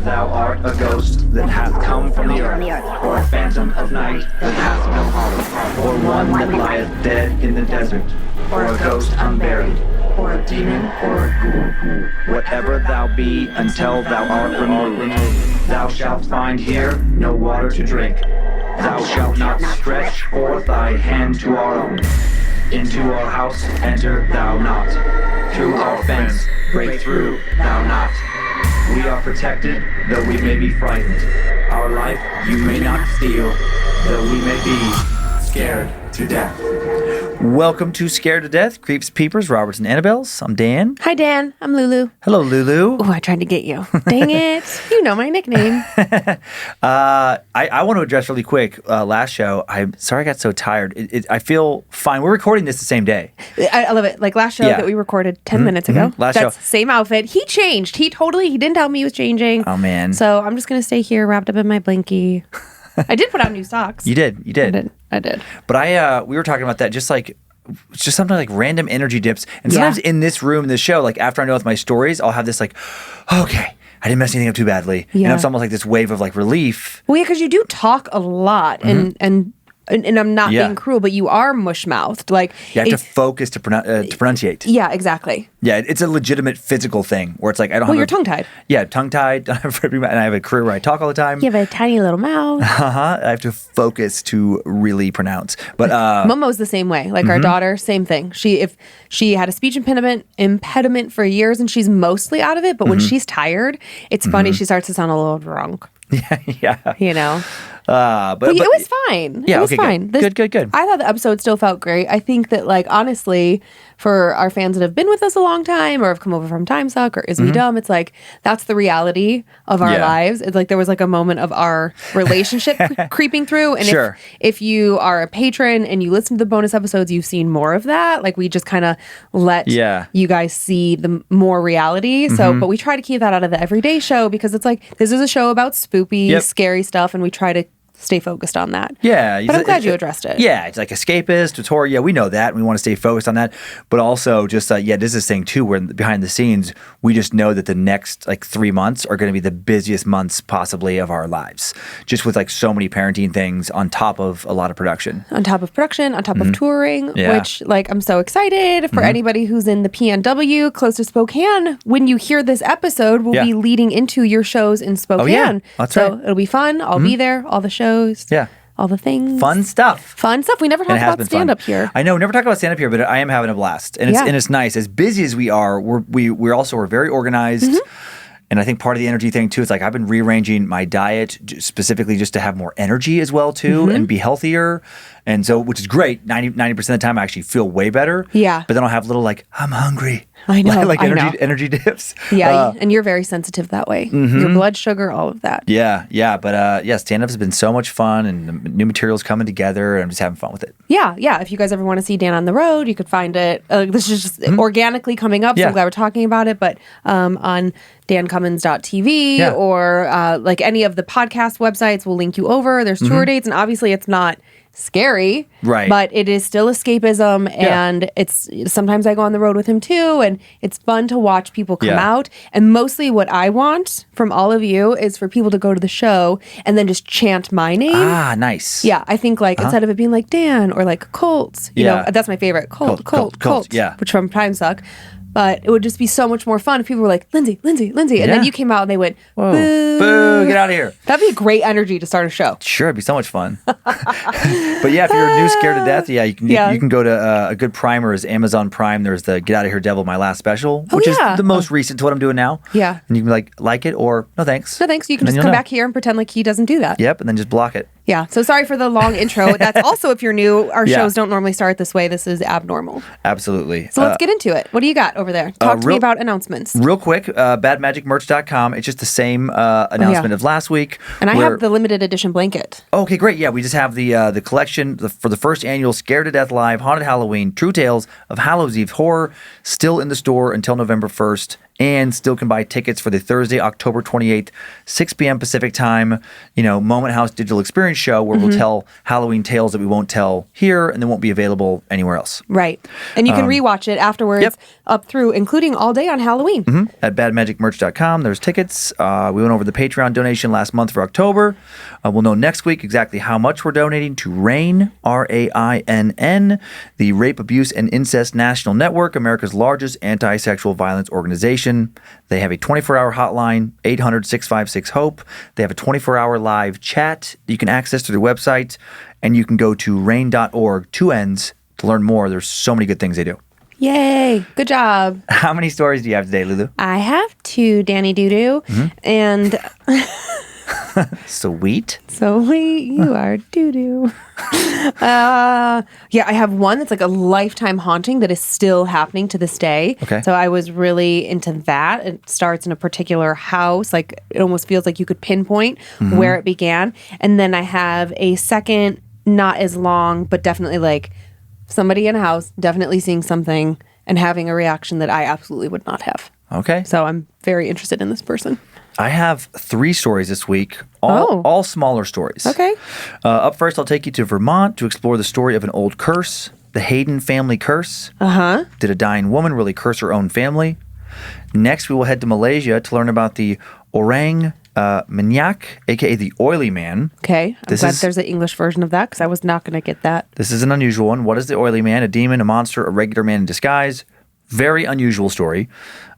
thou art a ghost that hath come from the earth, or a phantom of night that hath no heart, or one that lieth dead in the desert, or a ghost unburied, or a demon, or a ghoul, whatever thou be, until thou art removed, thou shalt find here no water to drink. Thou shalt not stretch forth thy hand to our own. Into our house enter thou not. Through our fence break through thou not. We are protected, though we may be frightened. Our life you may not steal, though we may be scared to death. Welcome to Scared to Death, Creeps, Peepers, Roberts, and Annabelles. I'm Dan. Hi, Dan. I'm Lulu. Hello, Lulu. Oh, I tried to get you. Dang it. You know my nickname. I want to address really quick. Last show, I'm sorry I got so tired. I feel fine. We're recording this the same day. I love it. Like last show that we recorded 10 minutes ago. Last That's show. Same outfit. He changed. He didn't tell me he was changing. Oh, man. So I'm just going to stay here wrapped up in my blankie. I did put on new socks. You did. I did. But we were talking about that, just something like random energy dips. And sometimes in this room, this show, like after I'm done with my stories, I'll have this like, okay, I didn't mess anything up too badly. Yeah. And it's almost like this wave of like relief. Well, yeah, because you do talk a lot and I'm not being cruel, but you are mush-mouthed. Like You have to focus to pronunciate. Yeah, exactly. Yeah, it's a legitimate physical thing where it's like I don't. Well, have you're tongue-tied. Yeah, tongue-tied. And I have a career where I talk all the time. You have a tiny little mouth. I have to focus to really pronounce. But Momo's the same way. Like our daughter, same thing. If she had a speech impediment for years, and she's mostly out of it. But when she's tired, it's funny. She starts to sound a little drunk. Yeah. You know. But it was fine. Yeah, it was okay, fine. Good. I thought the episode still felt great. I think that, like, honestly, for our fans that have been with us a long time or have come over from Time Suck or Is We Dumb, it's like that's the reality of our lives. It's like there was like a moment of our relationship creeping through. And if you are a patron and you listen to the bonus episodes, you've seen more of that. Like we just kind of let you guys see the more reality. So, but we try to keep that out of the everyday show because it's like this is a show about spoopy, scary stuff, and we try to stay focused on that. Yeah. But I'm glad you addressed it. Yeah. It's like escapist, it's horror. Yeah, we know that. And we want to stay focused on that. But also just, there's this thing too where behind the scenes, we just know that the next like 3 months are going to be the busiest months possibly of our lives. Just with like so many parenting things on top of a lot of production. On top of touring, which like I'm so excited for anybody who's in the PNW close to Spokane. When you hear this episode, we'll be leading into your shows in Spokane. Oh, yeah. That's right. It'll be fun. I'll be there. All the shows. Yeah. All the things. Fun stuff. We never talk about stand-up here. I know, never talk about stand-up here, but I am having a blast. And it's nice. As busy as we are, we're very organized. And I think part of the energy thing too is like I've been rearranging my diet specifically just to have more energy as well too and be healthier. And so, which is great. 90% of the time I actually feel way better. Yeah. But then I'll have little like, I'm hungry. I know. Like energy dips. Yeah. And you're very sensitive that way. Your blood sugar, all of that. Yeah. But stand-up has been so much fun and the new materials coming together and I'm just having fun with it. Yeah. If you guys ever want to see Dan on the road, you could find it. This is just organically coming up. So I'm glad we're talking about it. But on dancummins.tv or like any of the podcast websites, we'll link you over. There's tour dates, and obviously it's not scary, right? But it is still escapism, and it's sometimes I go on the road with him too, and it's fun to watch people come out. And mostly, what I want from all of you is for people to go to the show and then just chant my name. Ah, nice. Yeah, I think like instead of it being like Dan or like Colt, you know, that's my favorite. Colt. Yeah, which from Time Suck. But it would just be so much more fun if people were like, Lynze. And then you came out and they went, boo, get out of here. That'd be great energy to start a show. Sure, it'd be so much fun. But if you're new Scared to Death, you can go to a good primer is Amazon Prime. There's the Get Out of Here Devil, my last special, which is the most recent to what I'm doing now. Yeah. And you can like it or no thanks. No thanks. You can just come back here and pretend like he doesn't do that. Yep, and then just block it. Yeah. So sorry for the long intro. That's also, if you're new, our shows don't normally start this way. This is abnormal. Absolutely. So let's get into it. What do you got over there? Talk to me about announcements. Real quick, badmagicmerch.com. It's just the same announcement of last week. And I have the limited edition blanket. Okay, great. Yeah, we just have the collection for the first annual Scared to Death Live Haunted Halloween True Tales of Hallows Eve Horror still in the store until November 1st. and still can buy tickets for the Thursday, October 28th, 6 p.m. Pacific time, Moment House Digital Experience show where we'll tell Halloween tales that we won't tell here and they won't be available anywhere else. Right. And you can rewatch it afterwards up through, including all day on Halloween. At badmagicmerch.com, there's tickets. We went over the Patreon donation last month for October. We'll know next week exactly how much we're donating to RAINN, RAINN, the Rape, Abuse, and Incest National Network, America's largest anti-sexual violence organization. They have a 24-hour hotline, 800-656-HOPE. They have a 24-hour live chat you can access through their website, and you can go to rain.org, 2 N's, to learn more. There's so many good things they do. Yay. Good job. How many stories do you have today, Lulu? I have 2, Danny Doo-Doo, and... Sweet. You are doo-doo. I have one that's like a lifetime haunting that is still happening to this day. Okay. So I was really into that. It starts in a particular house. Like it almost feels like you could pinpoint where it began. And then I have a second, not as long, but definitely like somebody in a house, definitely seeing something and having a reaction that I absolutely would not have. Okay. So I'm very interested in this person. I have 3 stories this week, all smaller stories. Okay. Up first, I'll take you to Vermont to explore the story of an old curse, the Hayden family curse. Did a dying woman really curse her own family? Next, we will head to Malaysia to learn about the Orang Minyak, a.k.a. the Oily Man. Okay. I'm glad there's an English version of that because I was not going to get that. This is an unusual one. What is the Oily Man? A demon, a monster, a regular man in disguise? Very unusual story.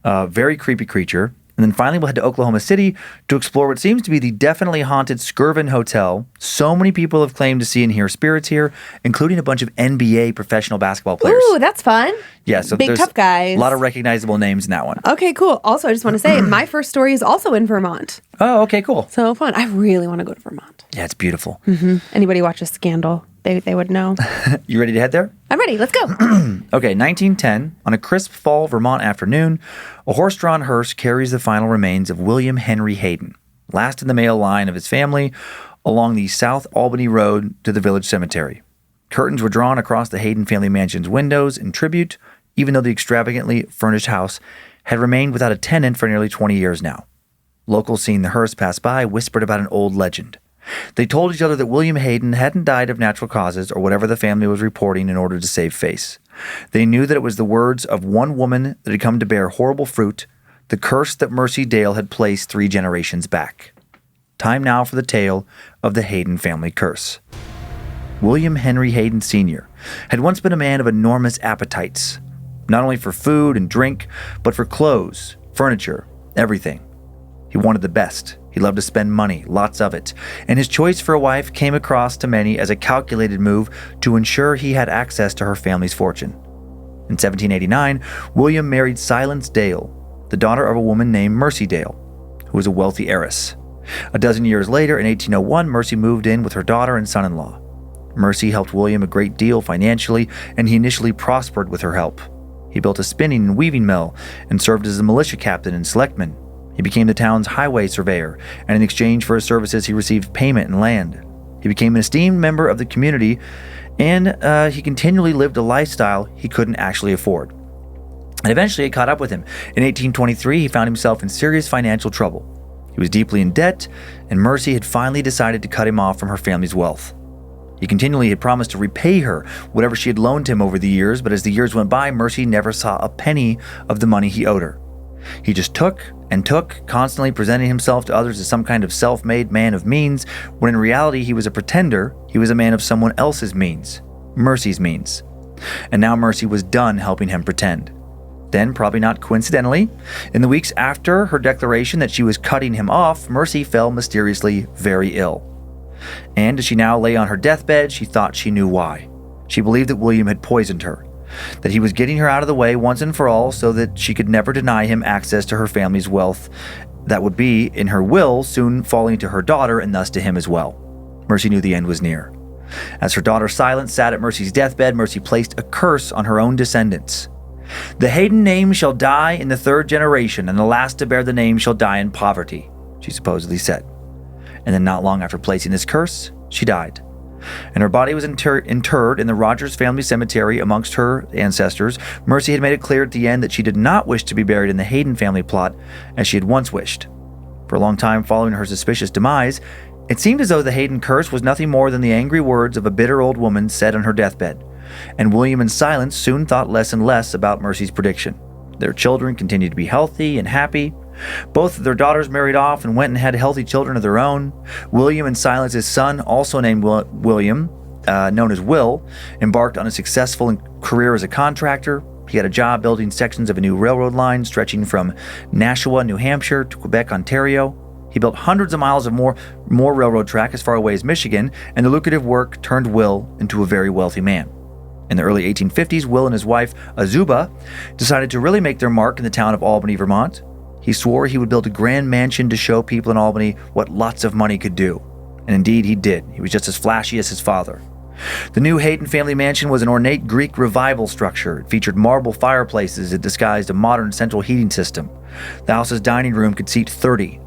Very creepy creature. And then finally, we'll head to Oklahoma City to explore what seems to be the definitely haunted Skirvin Hotel. So many people have claimed to see and hear spirits here, including a bunch of NBA professional basketball players. Ooh, that's fun. Yeah, so big there's tough guys. A lot of recognizable names in that one. Okay, cool. Also, I just want to say my first story is also in Vermont. Oh, okay, cool. So fun. I really want to go to Vermont. Yeah, it's beautiful. Anybody watches Scandal, they would know. You ready to head there? I'm ready. Let's go. Okay, 1910, on a crisp fall Vermont afternoon, a horse-drawn hearse carries the final remains of William Henry Hayden, last in the male line of his family, along the South Albany Road to the village cemetery. Curtains were drawn across the Hayden family mansion's windows in tribute, even though the extravagantly furnished house had remained without a tenant for nearly 20 years now. Locals seeing the hearse pass by whispered about an old legend. They told each other that William Hayden hadn't died of natural causes or whatever the family was reporting in order to save face. They knew that it was the words of one woman that had come to bear horrible fruit, the curse that Mercy Dale had placed 3 generations back. Time now for the tale of the Hayden family curse. William Henry Hayden Sr. had once been a man of enormous appetites, not only for food and drink, but for clothes, furniture, everything. He wanted the best. He loved to spend money, lots of it, and his choice for a wife came across to many as a calculated move to ensure he had access to her family's fortune. In 1789, William married Silence Dale, the daughter of a woman named Mercy Dale, who was a wealthy heiress. A dozen years later, in 1801, Mercy moved in with her daughter and son-in-law. Mercy helped William a great deal financially, and he initially prospered with her help. He built a spinning and weaving mill and served as a militia captain and selectman. He became the town's highway surveyor, and in exchange for his services, he received payment in land. He became an esteemed member of the community, and he continually lived a lifestyle he couldn't actually afford. And eventually it caught up with him. In 1823, he found himself in serious financial trouble. He was deeply in debt, and Mercy had finally decided to cut him off from her family's wealth. He continually had promised to repay her whatever she had loaned him over the years, but as the years went by, Mercy never saw a penny of the money he owed her. He just took and took, constantly presenting himself to others as some kind of self-made man of means, when in reality he was a pretender. He was a man of someone else's means, Mercy's means. And now Mercy was done helping him pretend. Then, probably not coincidentally, in the weeks after her declaration that she was cutting him off, Mercy fell mysteriously very ill. And as she now lay on her deathbed, she thought she knew why. She believed that William had poisoned her, that he was getting her out of the way once and for all so that she could never deny him access to her family's wealth that would be, in her will, soon falling to her daughter and thus to him as well. Mercy knew the end was near. As her daughter Silence sat at Mercy's deathbed, Mercy placed a curse on her own descendants. "The Hayden name shall die in the 3rd generation, and the last to bear the name shall die in poverty," she supposedly said. And then not long after placing this curse, she died. and her body was interred in the Rogers family cemetery amongst her ancestors. Mercy had made it clear at the end that she did not wish to be buried in the Hayden family plot as she had once wished. For a long time following her suspicious demise, it seemed as though the Hayden curse was nothing more than the angry words of a bitter old woman said on her deathbed, and William in silence soon thought less and less about Mercy's prediction. Their children continued to be healthy and happy. Both of their daughters married off and went and had healthy children of their own. William in silence, son, also named William, known as Will, embarked on a successful career as a contractor. He had a job building sections of a new railroad line stretching from Nashua, New Hampshire to Quebec, Ontario. He built hundreds of miles of more railroad track as far away as Michigan, and the lucrative work turned Will into a very wealthy man. In the early 1850s, Will and his wife, Azuba, decided to really make their mark in the town of Albany, Vermont. He swore he would build a grand mansion to show people in Albany what lots of money could do. And indeed he did. He was just as flashy as his father. The new Hayden family mansion was an ornate Greek revival structure. It featured marble fireplaces that disguised a modern central heating system. The house's dining room could seat 30.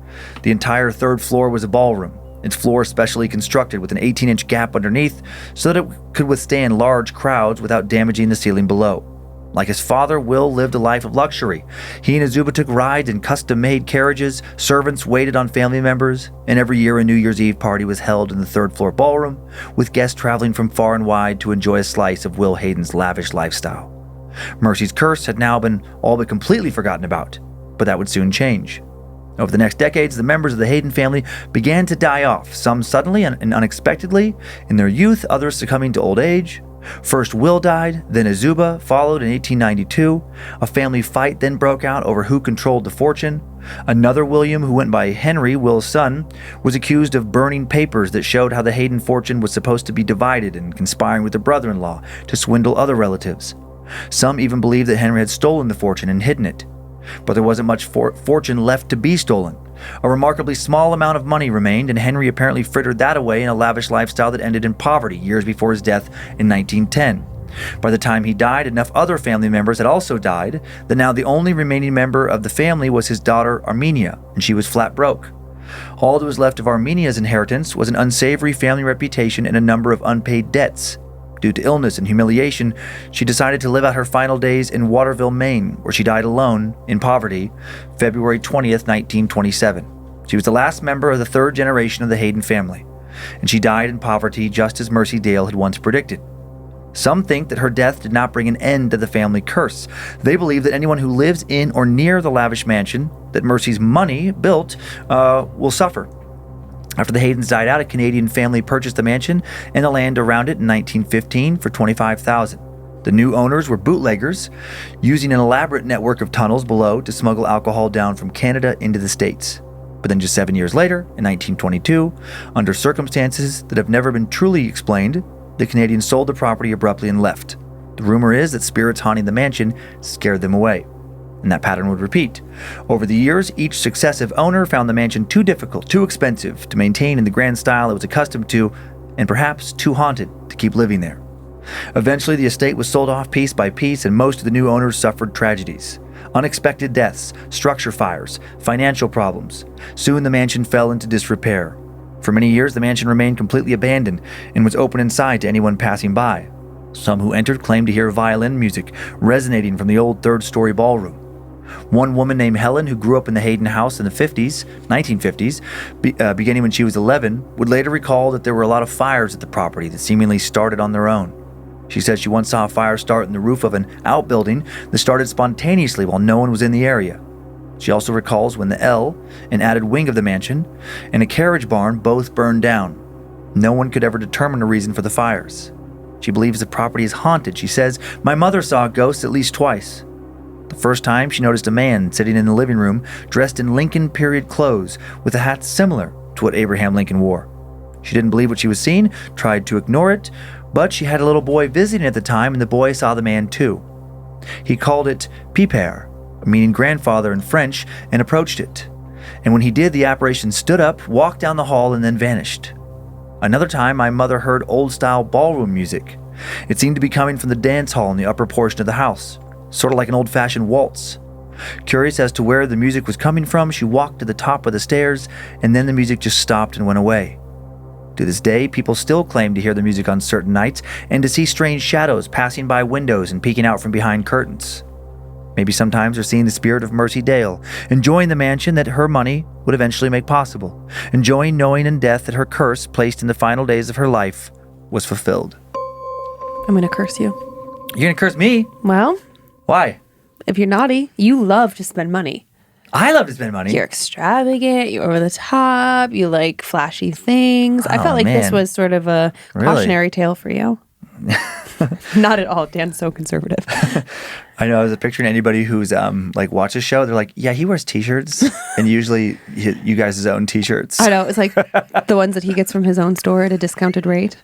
The entire third floor was a ballroom, its floor specially constructed with an 18-inch gap underneath so that it could withstand large crowds without damaging the ceiling below. Like his father, Will lived a life of luxury. He and Azuba took rides in custom-made carriages, servants waited on family members, and every year a New Year's Eve party was held in the third-floor ballroom, with guests traveling from far and wide to enjoy a slice of Will Hayden's lavish lifestyle. Mercy's curse had now been all but completely forgotten about, but that would soon change. Over the next decades, the members of the Hayden family began to die off, some suddenly and unexpectedly, in their youth, others succumbing to old age. First Will died, then Azuba followed in 1892. A family fight then broke out over who controlled the fortune. Another William, who went by Henry, Will's son, was accused of burning papers that showed how the Hayden fortune was supposed to be divided and conspiring with the brother-in-law to swindle other relatives. Some even believed that Henry had stolen the fortune and hidden it. But there wasn't much fortune left to be stolen. A remarkably small amount of money remained, and Henry apparently frittered that away in a lavish lifestyle that ended in poverty years before his death in 1910. By the time he died, enough other family members had also died that now the only remaining member of the family was his daughter Armenia, and she was flat broke. All that was left of Armenia's inheritance was an unsavory family reputation and a number of unpaid debts. Due to illness and humiliation, she decided to live out her final days in Waterville, Maine, where she died alone, in poverty, February 20th, 1927. She was the last member of the third generation of the Hayden family, and she died in poverty just as Mercy Dale had once predicted. Some think that her death did not bring an end to the family curse. They believe that anyone who lives in or near the lavish mansion that Mercy's money built will suffer. After the Haydens died out, a Canadian family purchased the mansion and the land around it in 1915 for $25,000. The new owners were bootleggers, using an elaborate network of tunnels below to smuggle alcohol down from Canada into the States. But then just 7 years later, in 1922, under circumstances that have never been truly explained, the Canadians sold the property abruptly and left. The rumor is that spirits haunting the mansion scared them away. And that pattern would repeat. Over the years, each successive owner found the mansion too difficult, too expensive to maintain in the grand style it was accustomed to, and perhaps too haunted to keep living there. Eventually, the estate was sold off piece by piece, and most of the new owners suffered tragedies. Unexpected deaths, structure fires, financial problems. Soon the mansion fell into disrepair. For many years, the mansion remained completely abandoned and was open inside to anyone passing by. Some who entered claimed to hear violin music resonating from the old third-story ballroom. One woman named Helen, who grew up in the Hayden house in the 1950s, beginning when she was 11, would later recall that there were a lot of fires at the property that seemingly started on their own. She said she once saw a fire start in the roof of an outbuilding that started spontaneously while no one was in the area. She also recalls when the L, an added wing of the mansion, and a carriage barn both burned down. No one could ever determine a reason for the fires. She believes the property is haunted. She says, "My mother saw a ghost at least twice. The first time, she noticed a man sitting in the living room dressed in Lincoln period clothes with a hat similar to what Abraham Lincoln wore. She didn't believe what she was seeing, tried to ignore it, but she had a little boy visiting at the time, and the boy saw the man too. He called it Pipère, meaning grandfather in French, and approached it. And when he did, the apparition stood up, walked down the hall, and then vanished. Another time, my mother heard old-style ballroom music. It seemed to be coming from the dance hall in the upper portion of the house, sort of like an old-fashioned waltz. Curious as to where the music was coming from, she walked to the top of the stairs, and then the music just stopped and went away. To this day, people still claim to hear the music on certain nights and to see strange shadows passing by windows and peeking out from behind curtains. Maybe sometimes they're seeing the spirit of Mercy Dale, enjoying the mansion that her money would eventually make possible, enjoying knowing in death that her curse, placed in the final days of her life, was fulfilled. I'm going to curse you. You're going to curse me? Well, Why? if you're naughty, you love to spend money. I love to spend money. You're extravagant, you're over the top, you like flashy things. I felt like this man. was sort of a Really? cautionary tale for you. Not at all. Dan's so conservative. I know. I was picturing anybody who's like watches a show. They're like, yeah, he wears T-shirts, and usually you guys' own T-shirts. I know. It's like the ones that he gets from his own store at a discounted rate.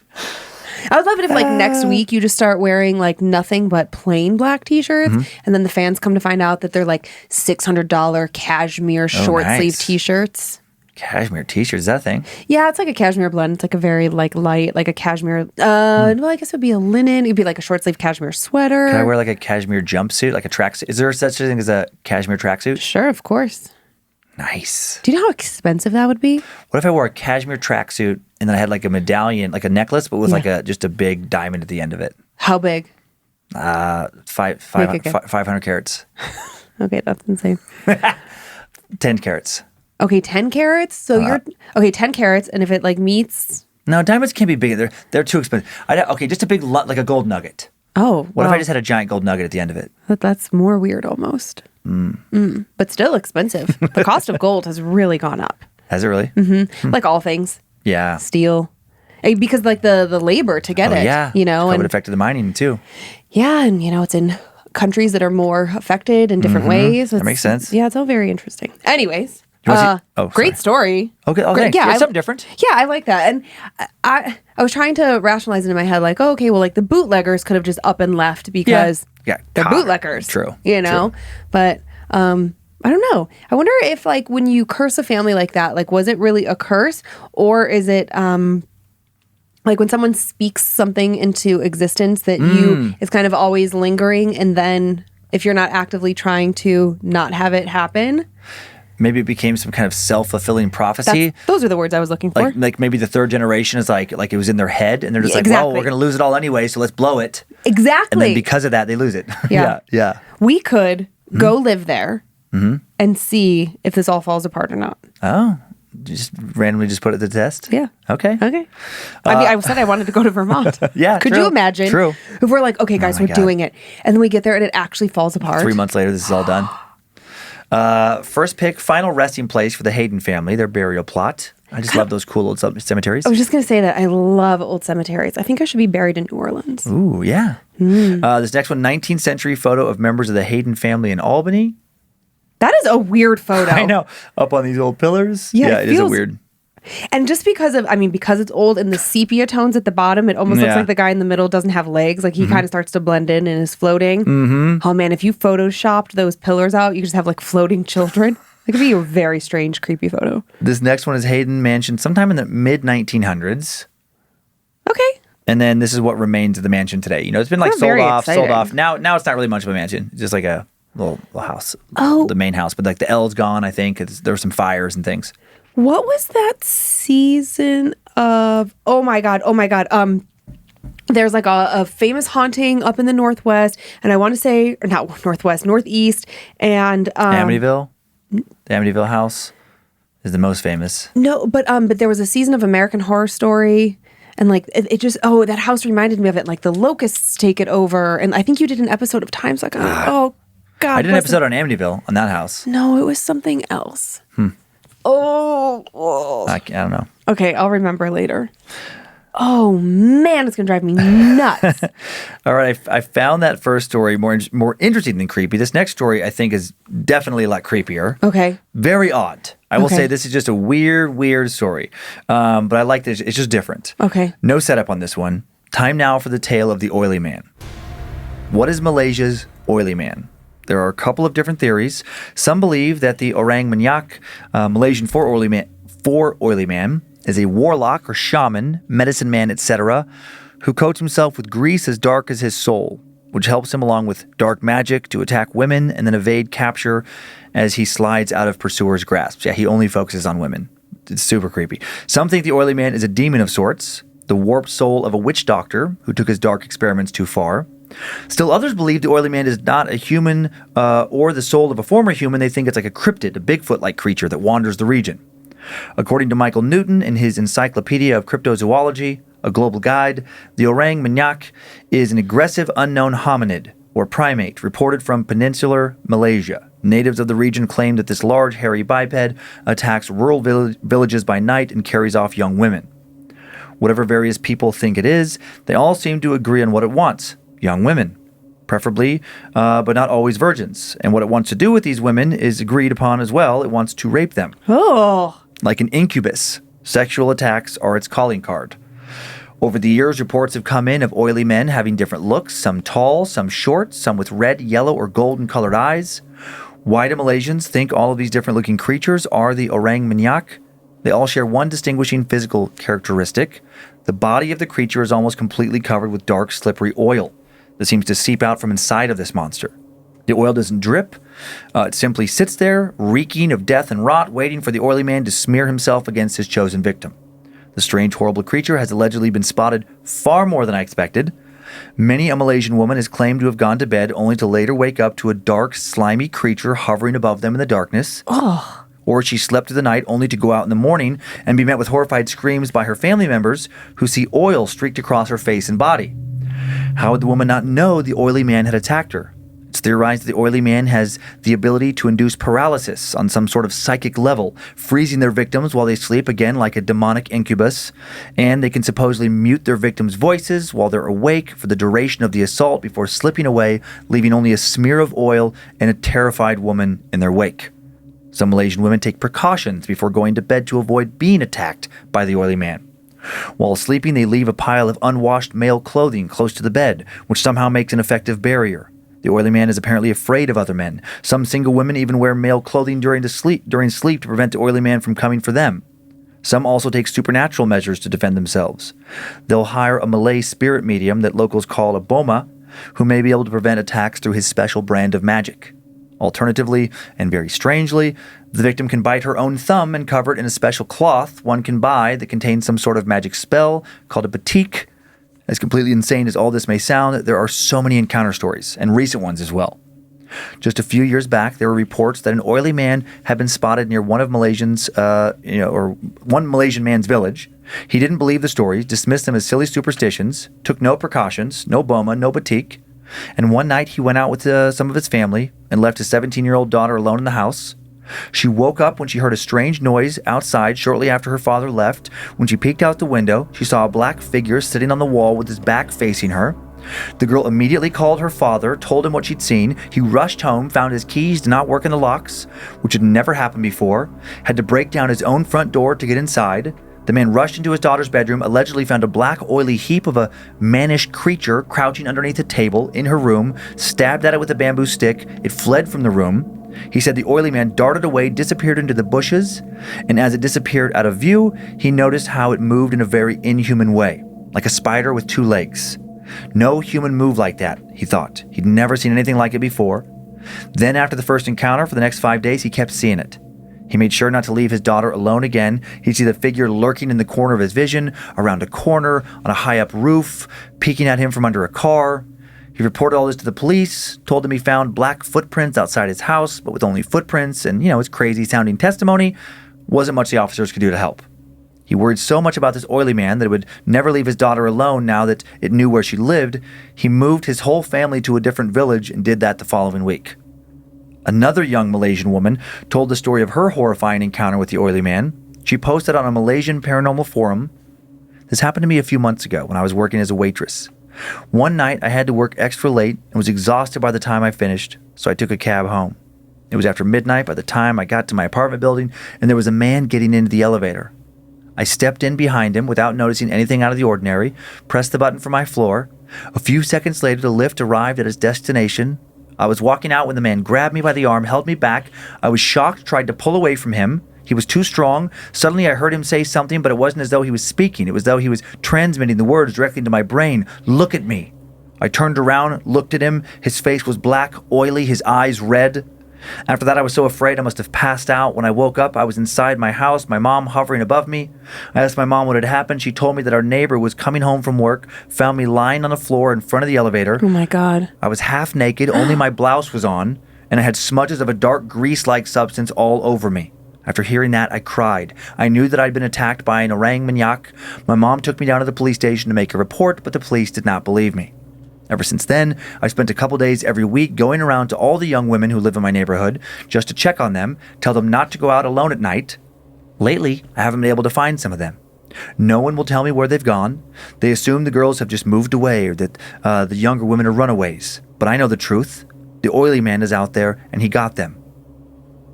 I would love it if like next week you just start wearing like nothing but plain black T-shirts, and then the fans come to find out that they're like $600 cashmere short sleeve nice. T-shirts. Cashmere T-shirts, is that a thing? Yeah, it's like a cashmere blend. It's like a very like light, like a cashmere. Well, I guess it would be a linen. It'd be like a short sleeve cashmere sweater. Can I wear like a cashmere jumpsuit, like a tracksuit? Is there such a thing as a cashmere tracksuit? Sure, of course. Nice. Do you know how expensive that would be? What if I wore a cashmere tracksuit and then I had like a medallion, like a necklace, but with like just a big diamond at the end of it? How big? 500 carats. Okay, that's insane. 10 carats. Okay, 10 carats. So you're okay, 10 carats, and if it like meets, No, diamonds can't be big. They're too expensive. Okay, just a big, like a gold nugget. oh, What if wow. I just had a giant gold nugget at the end of it? That's more weird almost. But still expensive. The cost of gold has really gone up. Has it really? Like all things, Yeah. steel. Because like the labor to get it, Yeah. you know, COVID and affected the mining too. yeah, and you know, it's in countries that are more affected in different ways. That makes sense. Yeah, it's all very interesting. Anyways, You wanna see- great story. Okay. Great- Thanks. yeah, Something different. Yeah, I like that. And I was trying to rationalize it in my head, like, oh, okay, well, like the bootleggers could have just up and left because Yeah, they're caught. bootleggers. True, You know? true. But I don't know. I wonder if like when you curse a family like that, like was it really a curse, or is it like when someone speaks something into existence that you is kind of always lingering, and then if you're not actively trying to not have it happen? Maybe it became some kind of self-fulfilling prophecy. Those are the words I was looking for. Like maybe the third generation is like it was in their head, and they're just Yeah, like, well, exactly. we're going to lose it all anyway, so let's blow it. Exactly. And then because of that, they lose it. Yeah. yeah. We could go live there and see if this all falls apart or not. Oh, just randomly just put it to the test? Yeah. Okay. Okay. I mean, I said I wanted to go to Vermont. Yeah, Could true. you imagine? True. If we're like, okay, guys, my we're God. doing it. And then we get there and it actually falls apart. 3 months later, this is all done. First pick, final resting place for the Hayden family, their burial plot. I just love those cool old cemeteries. I was just going to say that I love old cemeteries. I think I should be buried in New Orleans. Ooh, yeah. This next one, 19th century photo of members of the Hayden family in Albany. That is a weird photo. I know. Up on these old pillars. Yeah, Yeah, it it is a feels- weird. And just because it's old and the sepia tones at the bottom, it almost looks Yeah. like the guy in the middle doesn't have legs. Like he kind of starts to blend in and is floating. Oh man, if you photoshopped those pillars out, you just have like floating children. It could be a very strange, creepy photo. This next one is Hayden Mansion sometime in the mid 1900s. Okay. And then this is what remains of the mansion today. You know, it's been like We're very sold exciting. off. Now it's not really much of a mansion. It's just like a little house. Oh. The main house. But like the L's gone, I think. There were some fires and things. What was that season of? Oh my god! There's like a famous haunting up in the Northwest, and I want to say, or not Northwest, Northeast, and Amityville? The Amityville house is the most famous. no, but there was a season of American Horror Story, and like it just that house reminded me of it. Like the locusts take it over, and I think you did an episode of Time Suck. Oh god! I did an what's episode on Amityville on that house. No, it was something else. Oh. I don't know. Okay, I'll remember later. Oh man, it's gonna drive me nuts. All right, I found that first story more interesting than creepy. This next story, I think, is definitely a lot creepier. Okay. Very odd. I will Okay. say this is just a weird story. But I like this. It's just different. Okay. No setup on this one. Time now for the tale of the oily man. What is Malaysia's oily man? There are a couple of different theories. Some believe that the Orang Minyak, Malaysian for oily man, is a warlock or shaman, medicine man, etc., who coats himself with grease as dark as his soul, which helps him along with dark magic to attack women and then evade capture as he slides out of pursuers' grasps. Yeah, he only focuses on women. It's super creepy. Some think the oily man is a demon of sorts, the warped soul of a witch doctor who took his dark experiments too far. Still others believe the oily man is not a human or the soul of a former human. They think it's like a cryptid, a Bigfoot-like creature that wanders the region. According to Michael Newton in his Encyclopedia of Cryptozoology, a global guide, the orang minyak is an aggressive unknown hominid or primate reported from peninsular Malaysia. Natives of the region claim that this large hairy biped attacks rural villages by night and carries off young women. Whatever various people think it is, they all seem to agree on what it wants: young women, preferably, but not always virgins. And what it wants to do with these women is agreed upon as well. It wants to rape them. Oh. Like an incubus, sexual attacks are its calling card. Over the years, reports have come in of oily men having different looks, some tall, some short, some with red, yellow, or golden-colored eyes. Why do Malaysians think all of these different-looking creatures are the orang minyak? They all share one distinguishing physical characteristic. The body of the creature is almost completely covered with dark, slippery oil that seems to seep out from inside of this monster. The oil doesn't drip. It simply sits there, reeking of death and rot, waiting for the oily man to smear himself against his chosen victim. The strange, horrible creature has allegedly been spotted far more than I expected. Many a Malaysian woman has claimed to have gone to bed only to later wake up to a dark, slimy creature hovering above them in the darkness. Oh. Or she slept through the night only to go out in the morning and be met with horrified screams by her family members who see oil streaked across her face and body. How would the woman not know the oily man had attacked her? It's theorized that the oily man has the ability to induce paralysis on some sort of psychic level, freezing their victims while they sleep, again like a demonic incubus, and they can supposedly mute their victims' voices while they're awake for the duration of the assault before slipping away, leaving only a smear of oil and a terrified woman in their wake. Some Malaysian women take precautions before going to bed to avoid being attacked by the oily man. While sleeping, they leave a pile of unwashed male clothing close to the bed, which somehow makes an effective barrier. The oily man is apparently afraid of other men. Some single women even wear male clothing during sleep to prevent the oily man from coming for them. Some also take supernatural measures to defend themselves. They'll hire a Malay spirit medium that locals call a boma, who may be able to prevent attacks through his special brand of magic. Alternatively, and very strangely, the victim can bite her own thumb and cover it in a special cloth one can buy that contains some sort of magic spell called a batik. As completely insane as all this may sound, there are so many encounter stories, and recent ones as well. Just a few years back, there were reports that an oily man had been spotted near one Malaysian man's village. He didn't believe the stories, dismissed them as silly superstitions, took no precautions, no boma, no batik, and one night he went out with some of his family and left his 17-year-old daughter alone in the house. She woke up when she heard a strange noise outside shortly after her father left. When she peeked out the window, she saw a black figure sitting on the wall with his back facing her. The girl immediately called her father, told him what she'd seen. He rushed home, found his keys did not work in the locks, which had never happened before, had to break down his own front door to get inside. The man rushed into his daughter's bedroom, allegedly found a black, oily heap of a mannish creature crouching underneath a table in her room, stabbed at it with a bamboo stick. It fled from the room. He said the oily man darted away, disappeared into the bushes, and as it disappeared out of view, he noticed how it moved in a very inhuman way, like a spider with two legs. No human moved like that, he thought. He'd never seen anything like it before. Then after the first encounter, for the next 5 days, he kept seeing it. He made sure not to leave his daughter alone again. He'd see the figure lurking in the corner of his vision, around a corner, on a high-up roof, peeking at him from under a car. He reported all this to the police, told them he found black footprints outside his house, but with only footprints, and, his crazy-sounding testimony, wasn't much the officers could do to help. He worried so much about this oily man that it would never leave his daughter alone now that it knew where she lived. He moved his whole family to a different village and did that the following week. Another young Malaysian woman told the story of her horrifying encounter with the oily man. She posted on a Malaysian paranormal forum. This happened to me a few months ago when I was working as a waitress. One night I had to work extra late and was exhausted by the time I finished, so I took a cab home. It was after midnight by the time I got to my apartment building, and there was a man getting into the elevator. I stepped in behind him without noticing anything out of the ordinary, pressed the button for my floor. A few seconds later, the lift arrived at its destination. I was walking out when the man grabbed me by the arm, held me back. I was shocked, tried to pull away from him. He was too strong. Suddenly I heard him say something, but it wasn't as though he was speaking. It was as though he was transmitting the words directly into my brain. Look at me. I turned around, looked at him. His face was black, oily, his eyes red. After that, I was so afraid I must have passed out. When I woke up, I was inside my house, my mom hovering above me. I asked my mom what had happened. She told me that our neighbor was coming home from work, found me lying on the floor in front of the elevator. Oh my God. I was half naked, only my blouse was on, and I had smudges of a dark grease-like substance all over me. After hearing that, I cried. I knew that I'd been attacked by an orang manyak. My mom took me down to the police station to make a report, but the police did not believe me. Ever since then, I spent a couple days every week going around to all the young women who live in my neighborhood just to check on them, tell them not to go out alone at night. Lately, I haven't been able to find some of them. No one will tell me where they've gone. They assume the girls have just moved away or that the younger women are runaways. But I know the truth. The oily man is out there, and he got them.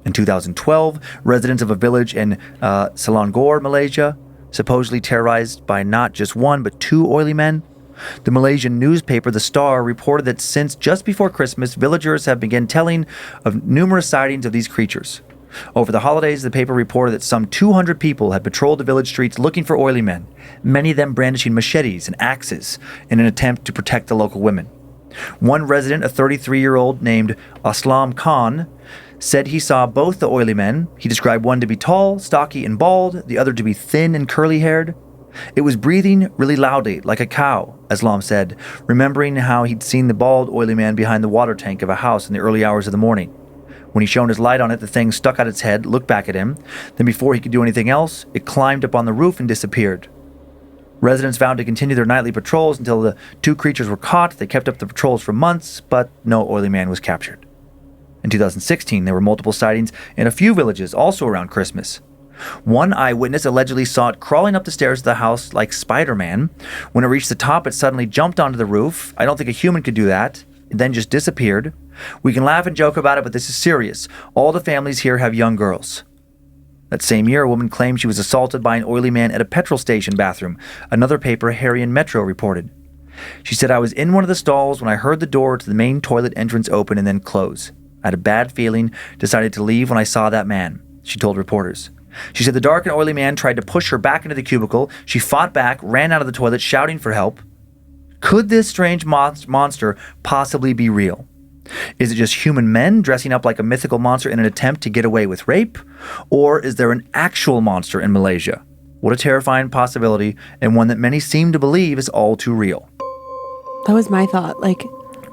In 2012, residents of a village in Selangor, Malaysia, supposedly terrorized by not just one but two oily men. The Malaysian newspaper The Star reported that since just before Christmas, villagers have begun telling of numerous sightings of these creatures. Over the holidays, the paper reported that some 200 people had patrolled the village streets looking for oily men, many of them brandishing machetes and axes in an attempt to protect the local women. One resident, a 33-year-old named Aslam Khan, said he saw both the oily men. He described one to be tall, stocky, and bald, the other to be thin and curly-haired. It was breathing really loudly, like a cow, Aslam said, remembering how he'd seen the bald, oily man behind the water tank of a house in the early hours of the morning. When he shone his light on it, the thing stuck out its head, looked back at him. Then before he could do anything else, it climbed up on the roof and disappeared. Residents vowed to continue their nightly patrols until the two creatures were caught. They kept up the patrols for months, but no oily man was captured. In 2016, there were multiple sightings in a few villages, also around Christmas. One eyewitness allegedly saw it crawling up the stairs of the house like Spider-Man. When it reached the top, it suddenly jumped onto the roof. I don't think a human could do that. It then just disappeared. We can laugh and joke about it, but this is serious. All the families here have young girls. That same year, a woman claimed she was assaulted by an oily man at a petrol station bathroom. Another paper, Harian Metro, reported. She said, I was in one of the stalls when I heard the door to the main toilet entrance open and then close. I had a bad feeling, decided to leave when I saw that man, she told reporters. She said the dark and oily man tried to push her back into the cubicle. She fought back, ran out of the toilet, shouting for help. Could this strange monster possibly be real? Is it just human men dressing up like a mythical monster in an attempt to get away with rape? Or is there an actual monster in Malaysia? What a terrifying possibility, and one that many seem to believe is all too real. That was my thought.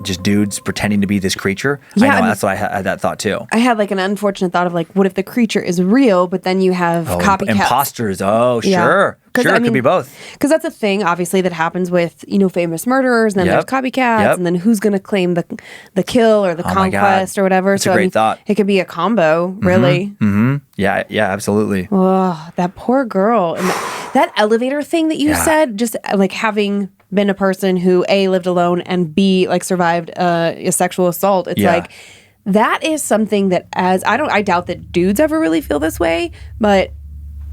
Just dudes pretending to be this creature. Yeah, I know, that's what I had that thought too. I had an unfortunate thought of what if the creature is real, but then you have copycats. Imposters. Oh, Yeah. Sure. Sure, it could be both. Because that's a thing, obviously, that happens with, famous murderers, and then there's copycats, and then who's going to claim the kill or the conquest or whatever. That's a great thought. It could be a combo, really. Mm-hmm. Yeah, absolutely. Oh, that poor girl. And that elevator thing that you said, just having been a person who A, lived alone, and B, survived a sexual assault, it's that is something that I doubt that dudes ever really feel this way, but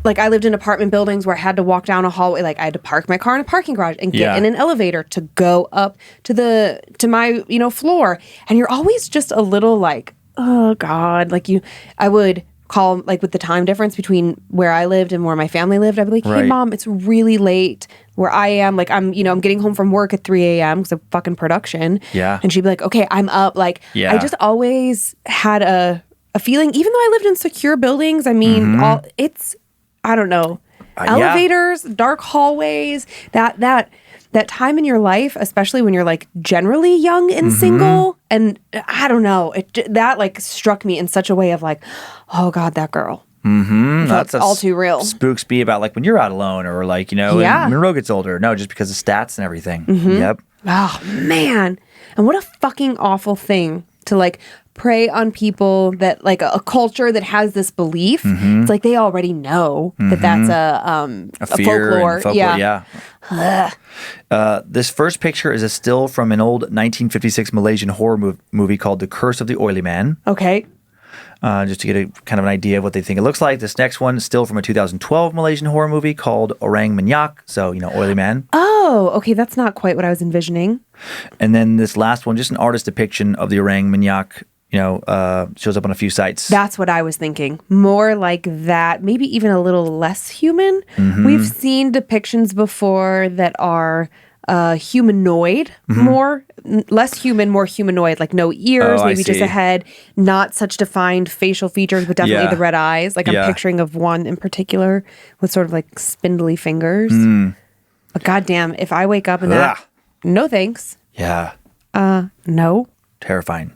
I lived in apartment buildings where I had to walk down a hallway. I had to park my car in a parking garage and get in an elevator to go up to my floor. And you're always just a little oh God, I would call with the time difference between where I lived and where my family lived. I'd be like, hey mom, it's really late where I am. I'm getting home from work at 3 a.m. because of fucking production. Yeah. And she'd be like, okay, I'm up. I just always had a feeling, even though I lived in secure buildings, I don't know. Elevators, dark hallways, that time in your life, especially when you're generally young and single, and I don't know, that struck me in such a way of oh God, that girl. Mm-hmm. That's all too real. Spooks be about when you're out alone or when Monroe gets older. No, just because of stats and everything. Mm-hmm. Yep. Oh man. And what a fucking awful thing to prey on people that a culture that has this belief. Mm-hmm. It's they already know that that's a folklore. Yeah. This first picture is a still from an old 1956 Malaysian horror movie called The Curse of the Oily Man. Okay. Just to get a kind of an idea of what they think it looks like. This next one is still from a 2012 Malaysian horror movie called Orang Manyak. So, oily man. Oh, okay. That's not quite what I was envisioning. And then this last one, just an artist depiction of the Orang Manyak, shows up on a few sites. That's what I was thinking. More like that, maybe even a little less human. Mm-hmm. We've seen depictions before that are humanoid, less human, more humanoid, like no ears, maybe just a head, not such defined facial features, but definitely the red eyes. Like I'm picturing of one in particular with sort of like spindly fingers. But goddamn, if I wake up in that, no thanks. Yeah. No. Terrifying.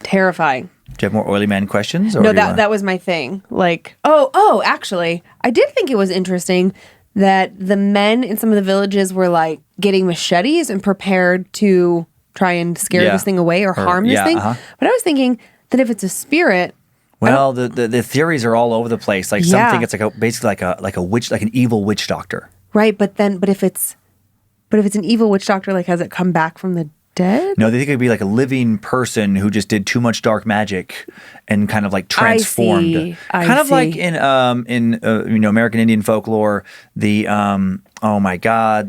Do you have more oily man questions? Or no, that was my thing. Like, actually, I did think it was interesting that the men in some of the villages were like getting machetes and prepared to try and scare this thing away or harm this thing. But I was thinking that if it's a spirit, well, the theories are all over the place. Like some think it's basically like a witch, like an evil witch doctor. Right, but if it's an evil witch doctor, like has it come back from the dead? No, they think it'd be like a living person who just did too much dark magic and kind of like transformed. I see. Like in American Indian folklore, the the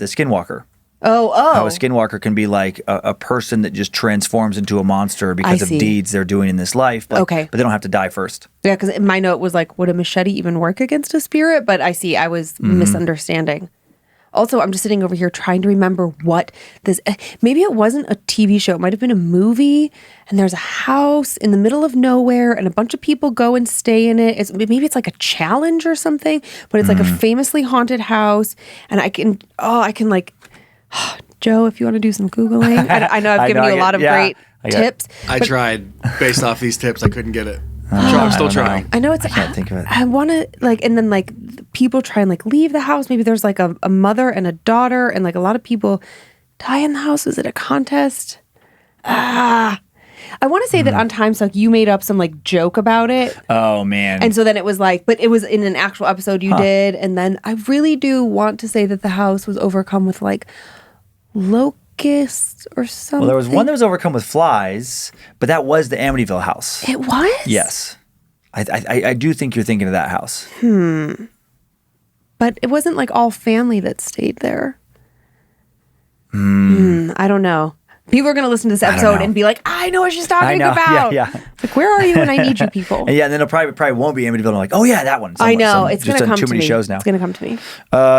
skinwalker. How a skinwalker can be like a person that just transforms into a monster because of deeds they're doing in this life. But they don't have to die first. Yeah, because my note was like, would a machete even work against a spirit? But I see, I was misunderstanding. Also, I'm just sitting over here trying to remember what this... Maybe it wasn't a TV show. It might have been a movie. And there's a house in the middle of nowhere. And a bunch of people go and stay in it. Maybe it's like a challenge or something. But it's like a famously haunted house. And I can like... Joe, if you want to do some Googling. I know I've given you a lot of great tips. I tried. Based off these tips, I couldn't get it. I'm still trying. I know it's... I can't think of it. I want to like... And then like people try and like leave the house. Maybe there's like a mother and a daughter and like a lot of people die in the house. Is it a contest? I want to say that on Time Suck you made up some like joke about it. Oh man. And so then it was like, but it was in an actual episode you did. And then I really do want to say that the house was overcome with like locusts or something. Well, there was one that was overcome with flies, but that was the Amityville house. It was? Yes. I do think you're thinking of that house. But it wasn't like all family that stayed there. I don't know. People are going to listen to this episode and be like, I know what she's talking about. Yeah. Like, where are you when I need you, people? And and then it probably won't be Amityville. I'm like, oh yeah, that one. I know. It's going to come to me. Too many shows now. It's going to come to me.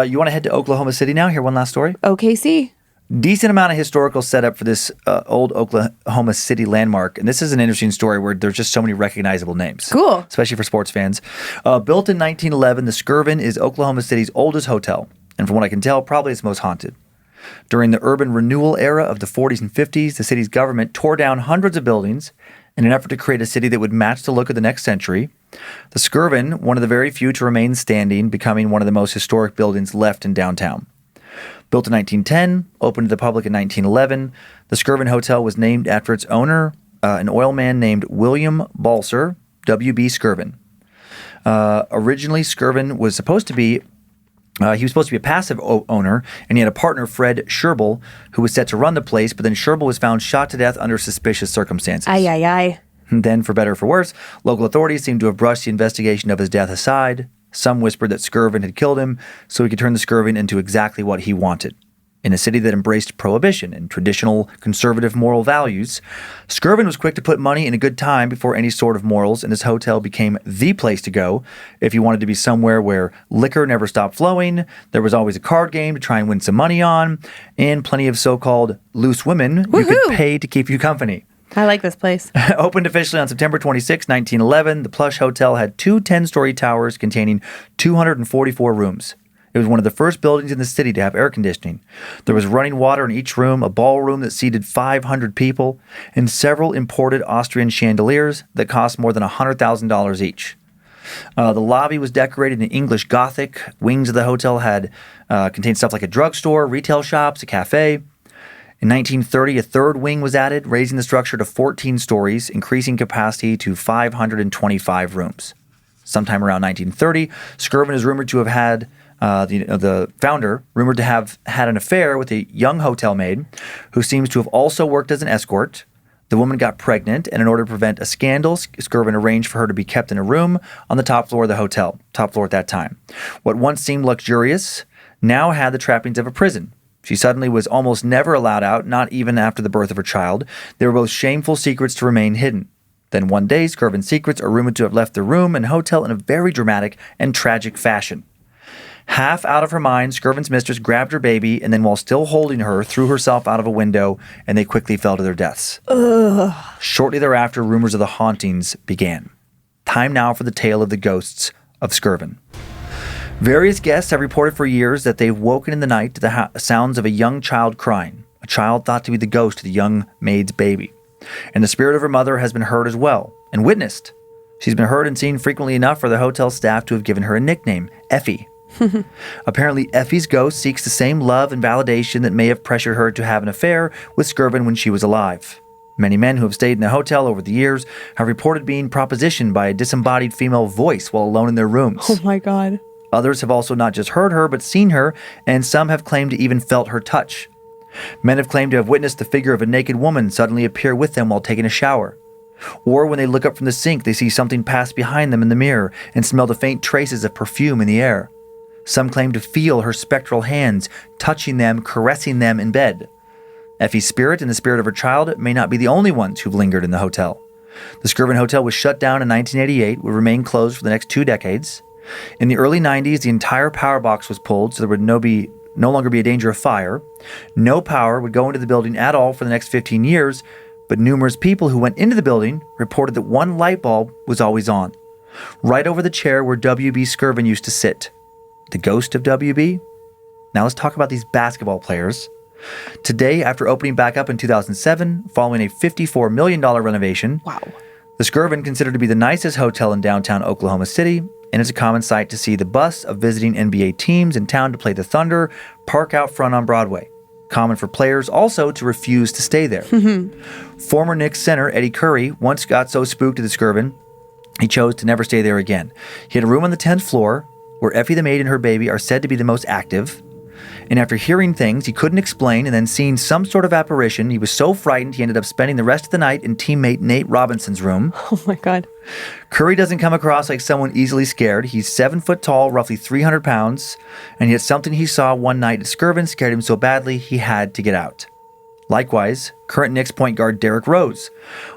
You want to head to Oklahoma City now? Hear one last story? OKC. Decent amount of historical setup for this old Oklahoma City landmark. And this is an interesting story where there's just so many recognizable names. Cool. Especially for sports fans. Built in 1911, the Skirvin is Oklahoma City's oldest hotel. And from what I can tell, probably its most haunted. During the urban renewal era of the 40s and 50s, the city's government tore down hundreds of buildings in an effort to create a city that would match the look of the next century. The Skirvin, one of the very few to remain standing, becoming one of the most historic buildings left in downtown. Built in 1910, opened to the public in 1911, the Skirvin Hotel was named after its owner, an oil man named William Balser, W.B. Skirvin. Originally, Skirvin was supposed to be a passive owner, and he had a partner, Fred Sherbel, who was set to run the place, but then Sherbel was found shot to death under suspicious circumstances. Aye. And then, for better or for worse, local authorities seemed to have brushed the investigation of his death aside. Some whispered that Skirvin had killed him so he could turn the Skirvin into exactly what he wanted. In a city that embraced prohibition and traditional conservative moral values, Skirvin was quick to put money in a good time before any sort of morals, and this hotel became the place to go if you wanted to be somewhere where liquor never stopped flowing, there was always a card game to try and win some money on, and plenty of so-called loose women you could pay to keep you company. I like this place. Opened officially on September 26, 1911, the plush hotel had two 10-story towers containing 244 rooms. It was one of the first buildings in the city to have air conditioning. There was running water in each room, a ballroom that seated 500 people, and several imported Austrian chandeliers that cost more than $100,000 each. The lobby was decorated in English Gothic. Wings of the hotel had contained stuff like a drugstore, retail shops, a cafe. In 1930, a third wing was added, raising the structure to 14 stories, increasing capacity to 525 rooms. Sometime around 1930, Skirvin is rumored to have had the founder, rumored to have had an affair with a young hotel maid who seems to have also worked as an escort. The woman got pregnant, and in order to prevent a scandal, Skirvin arranged for her to be kept in a room on the top floor of the hotel, top floor at that time. What once seemed luxurious now had the trappings of a prison. She suddenly was almost never allowed out, not even after the birth of her child. They were both shameful secrets to remain hidden. Then one day, Skirvin's secrets are rumored to have left the room and hotel in a very dramatic and tragic fashion. Half out of her mind, Skirvin's mistress grabbed her baby and then, while still holding her, threw herself out of a window, and they quickly fell to their deaths. Ugh. Shortly thereafter, rumors of the hauntings began. Time now for the tale of the ghosts of Skirvin. Various guests have reported for years that they've woken in the night to the sounds of a young child crying, a child thought to be the ghost of the young maid's baby. And the spirit of her mother has been heard as well, and witnessed. She's been heard and seen frequently enough for the hotel staff to have given her a nickname, Effie. Apparently, Effie's ghost seeks the same love and validation that may have pressured her to have an affair with Skirvin when she was alive. Many men who have stayed in the hotel over the years have reported being propositioned by a disembodied female voice while alone in their rooms. Oh my God. Others have also not just heard her, but seen her, and some have claimed to even felt her touch. Men have claimed to have witnessed the figure of a naked woman suddenly appear with them while taking a shower. Or when they look up from the sink, they see something pass behind them in the mirror and smell the faint traces of perfume in the air. Some claim to feel her spectral hands touching them, caressing them in bed. Effie's spirit and the spirit of her child may not be the only ones who've lingered in the hotel. The Skirvin Hotel was shut down in 1988, would remain closed for the next 2 decades. In the early 90s, the entire power box was pulled, so there would no longer be a danger of fire. No power would go into the building at all for the next 15 years, but numerous people who went into the building reported that one light bulb was always on, right over the chair where W.B. Skirvin used to sit. The ghost of W.B.? Now let's talk about these basketball players. Today, after opening back up in 2007, following a $54 million renovation, Wow. the Skirvin, considered to be the nicest hotel in downtown Oklahoma City, and it's a common sight to see the bus of visiting NBA teams in town to play the Thunder park out front on Broadway. Common for players also to refuse to stay there. Former Knicks center Eddie Curry once got so spooked at the Skirvin, he chose to never stay there again. He had a room on the 10th floor where Effie the maid and her baby are said to be the most active. And after hearing things he couldn't explain and then seeing some sort of apparition, he was so frightened he ended up spending the rest of the night in teammate Nate Robinson's room. Oh my God. Curry doesn't come across like someone easily scared. He's 7 foot tall, roughly 300 pounds, and yet something he saw one night at Skirvin scared him so badly he had to get out. Likewise, current Knicks point guard Derrick Rose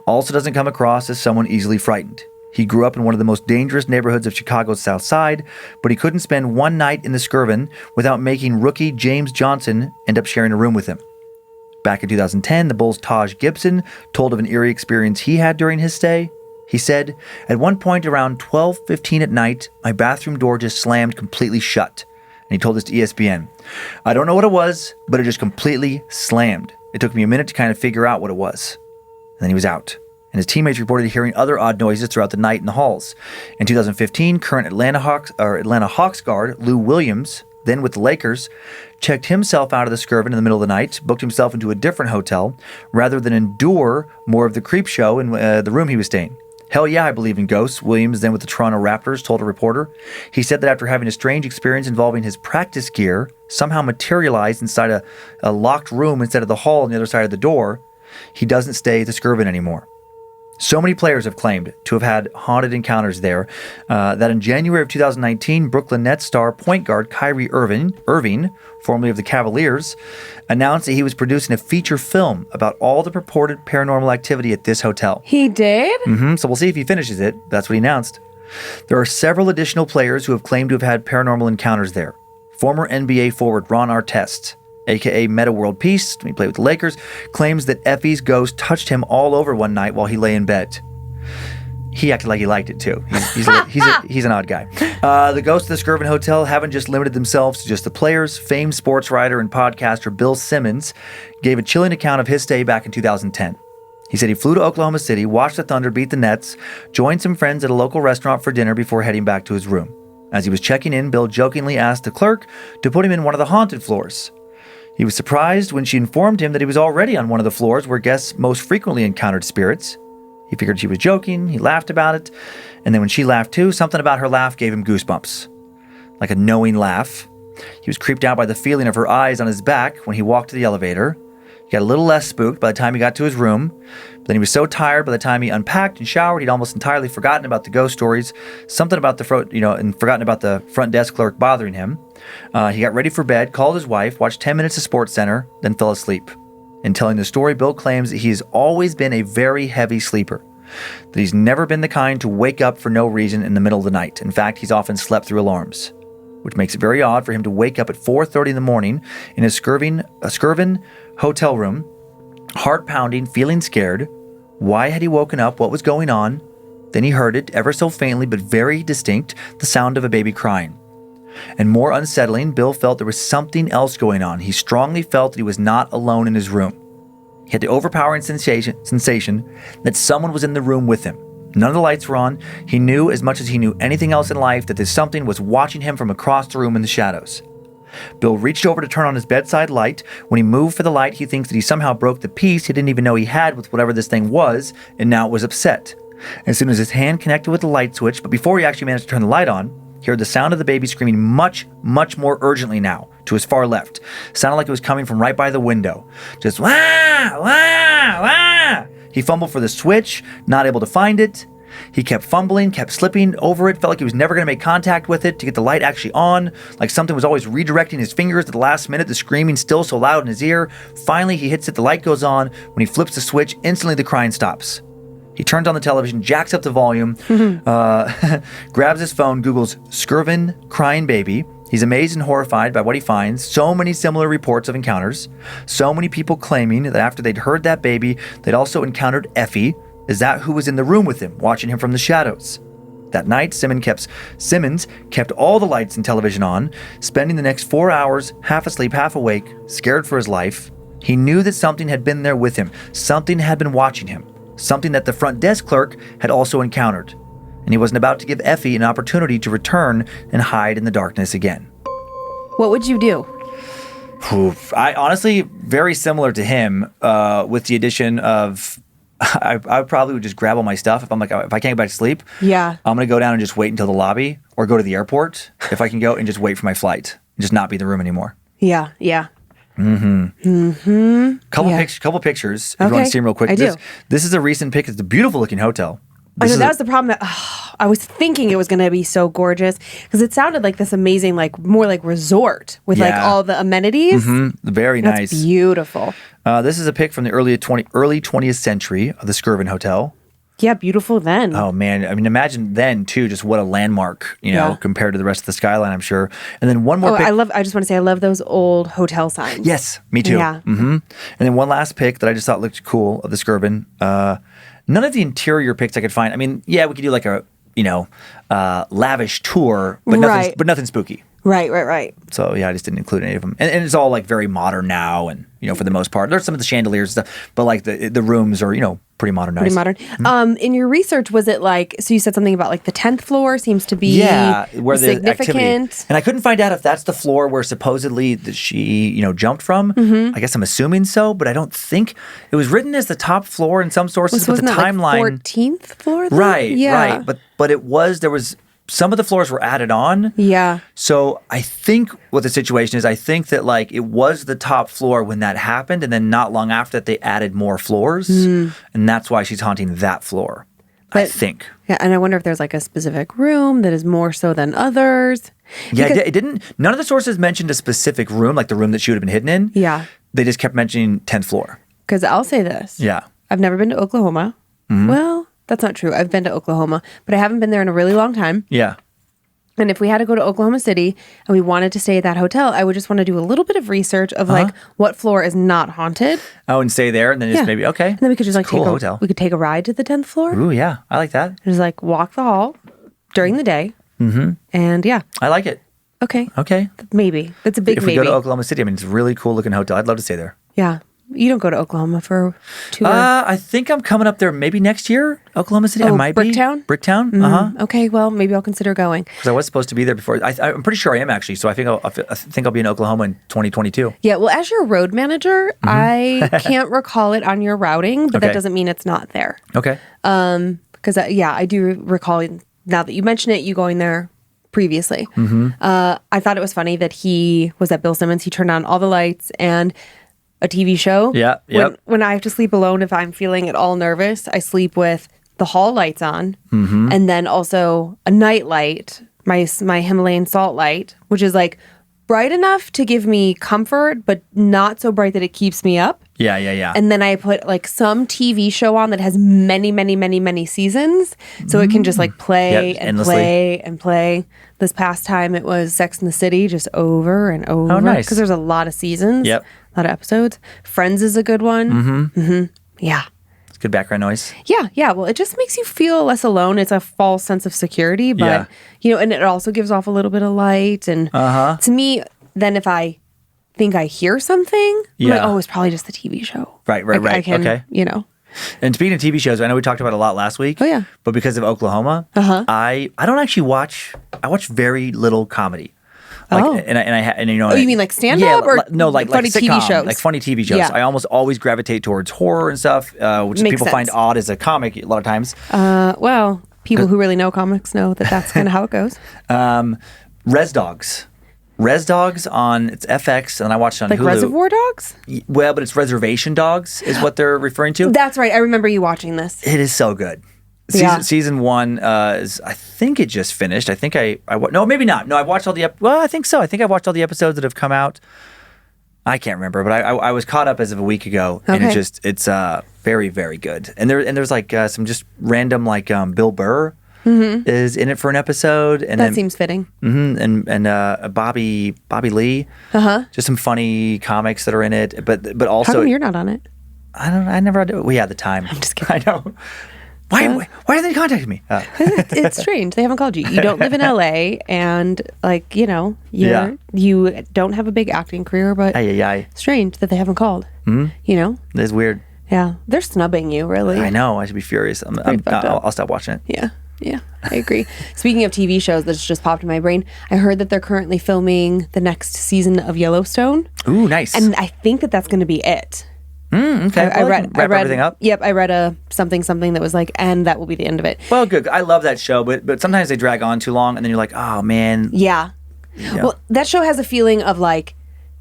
also doesn't come across as someone easily frightened. He grew up in one of the most dangerous neighborhoods of Chicago's South Side, but he couldn't spend one night in the Skirvin without making rookie James Johnson end up sharing a room with him. Back in 2010, the Bulls' Taj Gibson told of an eerie experience he had during his stay. He said, "At one point around 12:15 at night, my bathroom door just slammed completely shut." And he told this to ESPN. "I don't know what it was, but it just completely slammed. It took me a minute to kind of figure out what it was." And then he was out. And his teammates reported hearing other odd noises throughout the night in the halls. In 2015, current Atlanta Hawks guard Lou Williams, then with the Lakers, checked himself out of the Skirvin in the middle of the night, booked himself into a different hotel, rather than endure more of the creep show in the room he was staying. "Hell yeah, I believe in ghosts," Williams, then with the Toronto Raptors, told a reporter. He said that after having a strange experience involving his practice gear somehow materialized inside a locked room instead of the hall on the other side of the door, he doesn't stay at the Skirvin anymore. So many players have claimed to have had haunted encounters there that in January of 2019, Brooklyn Nets star point guard Kyrie Irving, formerly of the Cavaliers, announced that he was producing a feature film about all the purported paranormal activity at this hotel. He did? So we'll see if he finishes it. That's what he announced. There are several additional players who have claimed to have had paranormal encounters there. Former NBA forward Ron Artest, a.k.a. Meta World Peace, when he played with the Lakers, claims that Effie's ghost touched him all over one night while he lay in bed. He acted like he liked it too. He's an odd guy. The ghosts of the Skirvin Hotel haven't just limited themselves to just the players. Famed sports writer and podcaster Bill Simmons gave a chilling account of his stay back in 2010. He said he flew to Oklahoma City, watched the Thunder beat the Nets, joined some friends at a local restaurant for dinner before heading back to his room. As he was checking in, Bill jokingly asked the clerk to put him in one of the haunted floors. He was surprised when she informed him that he was already on one of the floors where guests most frequently encountered spirits. He figured she was joking, he laughed about it, and then when she laughed too, something about her laugh gave him goosebumps. Like a knowing laugh. He was creeped out by the feeling of her eyes on his back when he walked to the elevator. He got a little less spooked by the time he got to his room. But then he was so tired by the time he unpacked and showered, he'd almost entirely forgotten about the ghost stories, something about the front, and forgotten about the front desk clerk bothering him. He got ready for bed, called his wife, watched 10 minutes of SportsCenter, then fell asleep. In telling the story, Bill claims that he has always been a very heavy sleeper, that he's never been the kind to wake up for no reason in the middle of the night. In fact, he's often slept through alarms. which makes it very odd for him to wake up at 4:30 in the morning in his Skirvin Hotel room, heart pounding, feeling scared. Why had he woken up? What was going on? Then he heard it, ever so faintly but very distinct, the sound of a baby crying. And more unsettling, Bill felt there was something else going on. He strongly felt that he was not alone in his room. He had the overpowering sensation that someone was in the room with him. None of the lights were on. He knew, as much as he knew anything else in life, that this something was watching him from across the room in the shadows. Bill reached over to turn on his bedside light. When he moved for the light, he thinks that he somehow broke the peace he didn't even know he had with whatever this thing was, and now it was upset. As soon as his hand connected with the light switch, but before he actually managed to turn the light on, he heard the sound of the baby screaming much, much more urgently now, to his far left. Sounded like it was coming from right by the window. Just wah, wah, wah. He fumbled for the switch, not able to find it. He kept fumbling, kept slipping over it, felt like he was never going to make contact with it to get the light actually on, like something was always redirecting his fingers at the last minute, the screaming still so loud in his ear. Finally, he hits it, the light goes on. When he flips the switch, instantly the crying stops. He turns on the television, jacks up the volume, grabs his phone, Googles Skirvin crying baby. He's amazed and horrified by what he finds. So many similar reports of encounters. So many people claiming that after they'd heard that baby, they'd also encountered Effie. Is that who was in the room with him, watching him from the shadows? That night, Simmons kept all the lights and television on, spending the next 4 hours, half asleep, half awake, scared for his life. He knew that something had been there with him. Something had been watching him. Something that the front desk clerk had also encountered. And he wasn't about to give Effie an opportunity to return and hide in the darkness again. What would you do? I honestly, very similar to him, with the addition of... I probably would just grab all my stuff if I can't get back to sleep. Yeah. I'm going to go down and just wait until the lobby or go to the airport if I can go and just wait for my flight and just not be in the room anymore. Yeah. Couple pictures. If you want to see them real quick. I do. This is a recent pic. It's a beautiful looking hotel. I know that was the problem. That I was thinking it was going to be so gorgeous because it sounded like this amazing, like more like resort with like all the amenities. Very nice. That's beautiful. This is a pic from the early 20th century of the Skirvin Hotel. Yeah, beautiful then. Oh man, I mean, imagine then too, just what a landmark, compared to the rest of the skyline, I'm sure. And then one more. I just want to say, I love those old hotel signs. Yes, me too. Yeah. And then one last pic that I just thought looked cool of the Skirvin. None of the interior pics I could find. I mean, yeah, we could do like a lavish tour, but nothing spooky. Right. So yeah, I just didn't include any of them. And it's all like very modern now, and for the most part, there's some of the chandeliers and stuff, but like the rooms are pretty modernized. Pretty modern. In your research, was it like, so you said something about like the 10th floor seems to be where the significant. Activity. And I couldn't find out if that's the floor where supposedly that she jumped from. I guess I'm assuming so, but I don't think it was written as the top floor in some sources. But the timeline, like 14th floor. Then? Right. But there was. Some of the floors were added on. Yeah. So I think what the situation is, I think that like it was the top floor when that happened, and then not long after that they added more floors, and that's why she's haunting that floor. I think. Yeah, and I wonder if there's like a specific room that is more so than others. Yeah, it didn't. None of the sources mentioned a specific room, like the room that she would have been hidden in. Yeah. They just kept mentioning 10th floor. Because I'll say this. Yeah. I've never been to Oklahoma. Well, that's not true. I've been to Oklahoma, but I haven't been there in a really long time. Yeah. And if we had to go to Oklahoma City and we wanted to stay at that hotel, I would just want to do a little bit of research of like what floor is not haunted. Oh, and stay there, and then just maybe okay. And then we could just like cool hotel. We could take a ride to the 10th floor. Ooh, yeah, I like that. Just like walk the hall during the day. And yeah, I like it. Okay. Okay. Maybe that's a big. If we go to Oklahoma City, I mean, it's a really cool looking hotel. I'd love to stay there. Yeah. You don't go to Oklahoma for tour? I think I'm coming up there maybe next year. Oklahoma City, I might Bricktown? be. Bricktown? Okay, well, maybe I'll consider going. Because I was supposed to be there before. I'm pretty sure I am actually. So I think I'll be in Oklahoma in 2022. Yeah, well, as your road manager, I can't recall it on your routing, but that doesn't mean it's not there. Okay. Because I do recall now that you mention it, you going there previously. I thought it was funny that Bill Simmons. He turned on all the lights and a TV show. Yeah. When I have to sleep alone, if I'm feeling at all nervous, I sleep with the hall lights on, and then also a night light, my Himalayan salt light, which is like bright enough to give me comfort, but not so bright that it keeps me up. Yeah. And then I put like some TV show on that has many seasons, so it can just like play and endlessly. play and play. This past time it was Sex and the City, just over and over. Oh, nice. Because there's a lot of seasons. Yep. A lot of episodes. Friends is a good one. Mm-hmm. Yeah. It's good background noise. Yeah. Well, it just makes you feel less alone. It's a false sense of security, but and it also gives off a little bit of light. And to me, then if I think I hear something, I'm like, oh, it's probably just the TV show. Right. I can, okay. And speaking of TV shows, I know we talked about it a lot last week. Oh, yeah. But because of Oklahoma, I don't actually watch. I watch very little comedy. Like, you mean like stand up or no, like funny sitcom, TV shows? like funny TV shows. Yeah. I almost always gravitate towards horror and stuff, which Makes people find sense. odd as a comic a lot of times. Well, people who really know comics know that that's kind of how it goes. Res Dogs on it's FX, and I watched it on Like Hulu. Reservoir Dogs? Well, but it's Reservation Dogs is what they're referring to. That's right. I remember you watching this. It is so good. Yeah. Season 1 is, I think it just finished. I think no, maybe not. No, I've watched all the, well, I think so. I think I've watched all the episodes that have come out. I can't remember, but I was caught up as of a week ago, and Okay. it's very, very good. And there's like some just random, like Bill Burr is in it for an episode. And That then, seems fitting. and Bobby Lee. Just some funny comics that are in it, but also. How come you're not on it? I never had to. We had the time. I'm just kidding. I know. Why haven't they contacted me? It's strange. They haven't called you. You don't live in LA, and like you don't have a big acting career, but strange that they haven't called. It's weird. Yeah, they're snubbing you, really. I know. I should be furious. I'll stop watching it. Yeah, I agree. Speaking of TV shows, that's just popped in my brain. I heard that they're currently filming the next season of Yellowstone. Ooh, nice. And I think that that's going to be it. Okay. I read everything up. Yep, I read a something that was like, and that will be the end of it. Well, good. I love that show, but sometimes they drag on too long, and then you're like, oh man. Yeah. Well, that show has a feeling of like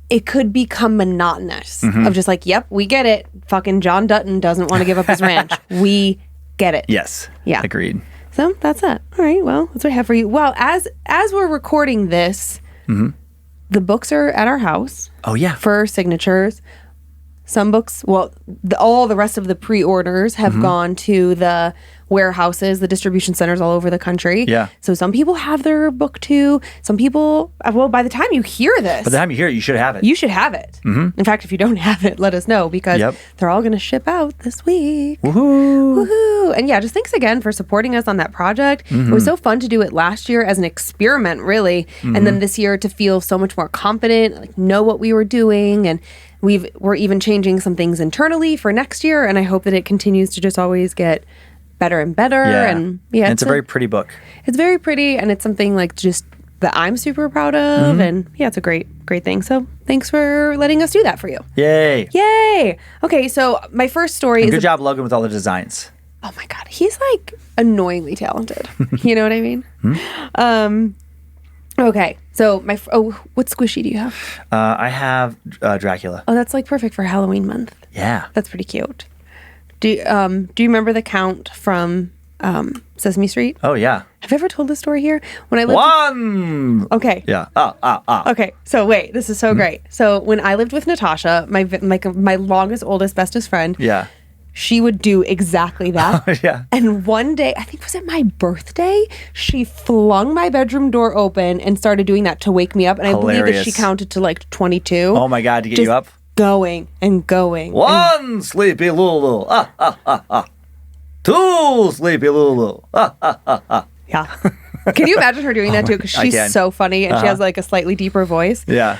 it could become monotonous. Of just like, yep, we get it. Fucking John Dutton doesn't want to give up his ranch. We get it. Yes. Yeah. Agreed. So that's it. All right. Well, that's what I have for you. Well, as we're recording this, the books are at our house. Oh yeah. For signatures. Some books, all the rest of the pre-orders have gone to the warehouses, the distribution centers all over the country. Yeah. So some people have their book too. Some people, by the time you hear this. By the time you hear it, you should have it. You should have it. In fact, if you don't have it, let us know because they're all going to ship out this week. Woohoo. Woohoo. And yeah, just thanks again for supporting us on that project. It was so fun to do it last year as an experiment, really. And then this year to feel so much more confident, like know what we were doing. And we're even changing some things internally for next year. And I hope that it continues to just always get better and better. Yeah. And it's a very pretty book. It's very pretty. And it's something like just that I'm super proud of. And yeah, it's a great thing. So thanks for letting us do that for you. Yay. Okay, so my first story And is... good job, Logan, with all the designs. Oh my God, he's like annoyingly talented. You know what I mean? Okay, so what squishy do you have? I have Dracula. Oh, that's like perfect for Halloween month. Yeah. That's pretty cute. Do you remember the Count from Sesame Street? Oh yeah. Have you ever told this story here? When I lived One. Okay. Yeah. Okay, so wait, this is so great. So when I lived with Natasha, my longest, oldest, bestest friend, Yeah. she would do exactly that. Yeah. And one day, I think was it my birthday, she flung my bedroom door open and started doing that to wake me up. And I believe that she Hilarious. counted to like 22. Oh my God, to get Just you up. Going and going. One sleepy Lulu. Two sleepy Lulu. Yeah. Can you imagine her doing that too? Because I she's can. so funny and she has like a slightly deeper voice. Yeah.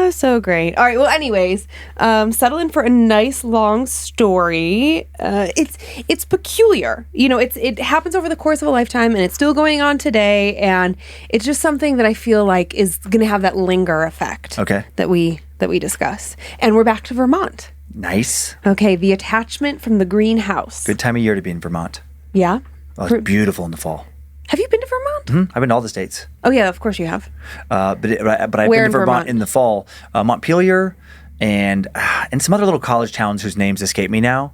So great. All right. Well, anyways, settle in for a nice long story. It's peculiar. It happens over the course of a lifetime, and it's still going on today. And it's just something that I feel like is going to have that linger effect. Okay. That we discuss. And we're back to Vermont. Nice. Okay. The attachment from the greenhouse. Good time of year to be in Vermont. Yeah. Oh, it's beautiful in the fall. Have you been to Vermont? I've been to all the states. Oh yeah, of course you have. But I've Where been to in Vermont Vermont? in the fall. Montpelier and some other little college towns whose names escape me now.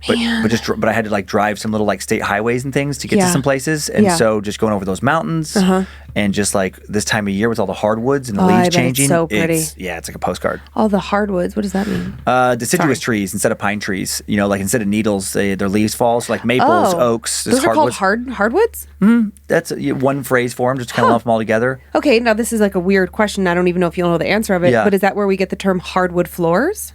but I had to like drive some little like state highways and things to get to some places, and so just going over those mountains and just like this time of year with all the hardwoods and the leaves changing, it's so pretty. It's like a postcard. All the hardwoods. What does that mean? Deciduous trees instead of pine trees. You know, like instead of needles, their leaves fall. So like maples, oaks. Those are called hardwoods? That's one phrase for them, just kind of lump them all together. Okay, now this is like a weird question. I don't even know if you'll know the answer of it, but is that where we get the term hardwood floors?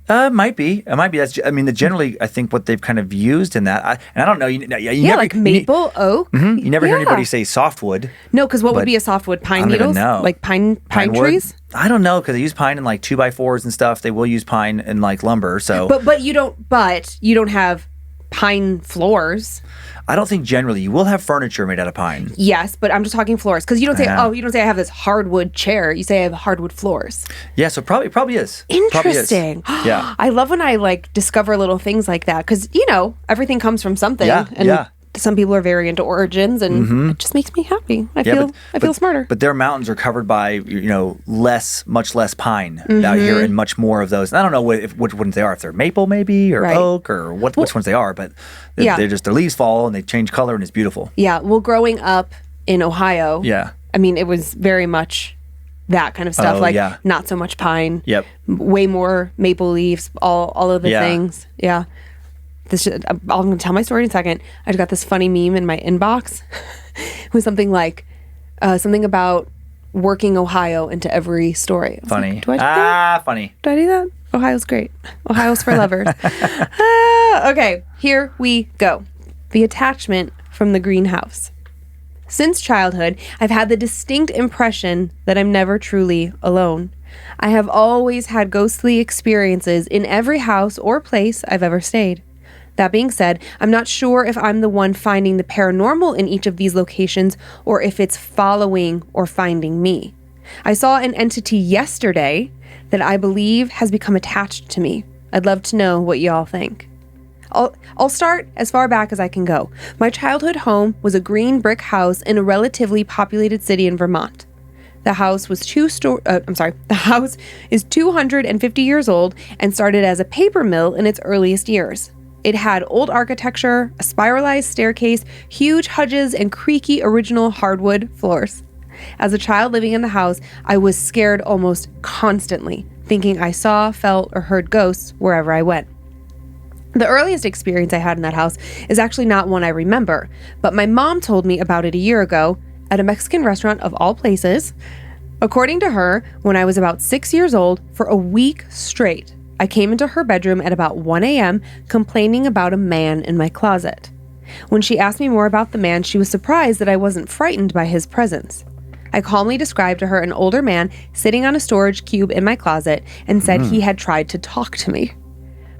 Might be. It might be. That's. I mean, generally, I think what they've kind of used in that. And I don't know. You never, like maple, oak. You never hear anybody say softwood. No, because what would be a softwood? Pine needles? Know. Like pine trees? I don't know, because they use pine in like 2x4s and stuff. They will use pine in like lumber. So, but you don't have pine floors. I don't think generally you will have furniture made out of pine. Yes, but I'm just talking floors, because you don't say, I have this hardwood chair. You say I have hardwood floors. Yeah, so probably is. Interesting. Probably is. Yeah. I love when I like discover little things like that, because everything comes from something. Yeah. Some people are very into origins, and it just makes me happy. I feel smarter. But their mountains are covered by much less pine out here, and much more of those. And I don't know which ones they are. If they're maple, maybe, or oak, or which ones they are. But they're just, their leaves fall and they change color, and it's beautiful. Yeah. Well, growing up in Ohio, I mean, it was very much that kind of stuff. Not so much pine. Yep. Way more maple leaves. All of the things. Yeah. I'm going to tell my story in a second. I just got this funny meme in my inbox. It was something like, something about working Ohio into every story. Funny. Like, do I do that? Funny. Do I do that? Ohio's great. Ohio's for lovers. Okay, here we go. The attachment from the greenhouse. Since childhood, I've had the distinct impression that I'm never truly alone. I have always had ghostly experiences in every house or place I've ever stayed. That being said, I'm not sure if I'm the one finding the paranormal in each of these locations, or if it's following or finding me. I saw an entity yesterday that I believe has become attached to me. I'd love to know what y'all think. I'll start as far back as I can go. My childhood home was a green brick house in a relatively populated city in Vermont. The house is 250 years old and started as a paper mill in its earliest years. It had old architecture, a spiralized staircase, huge hedges, and creaky original hardwood floors. As a child living in the house, I was scared almost constantly, thinking I saw, felt, or heard ghosts wherever I went. The earliest experience I had in that house is actually not one I remember, but my mom told me about it a year ago at a Mexican restaurant of all places. According to her, when I was about 6 years old, for a week straight, I came into her bedroom at about 1 a.m. complaining about a man in my closet. When she asked me more about the man, she was surprised that I wasn't frightened by his presence. I calmly described to her an older man sitting on a storage cube in my closet and said he had tried to talk to me.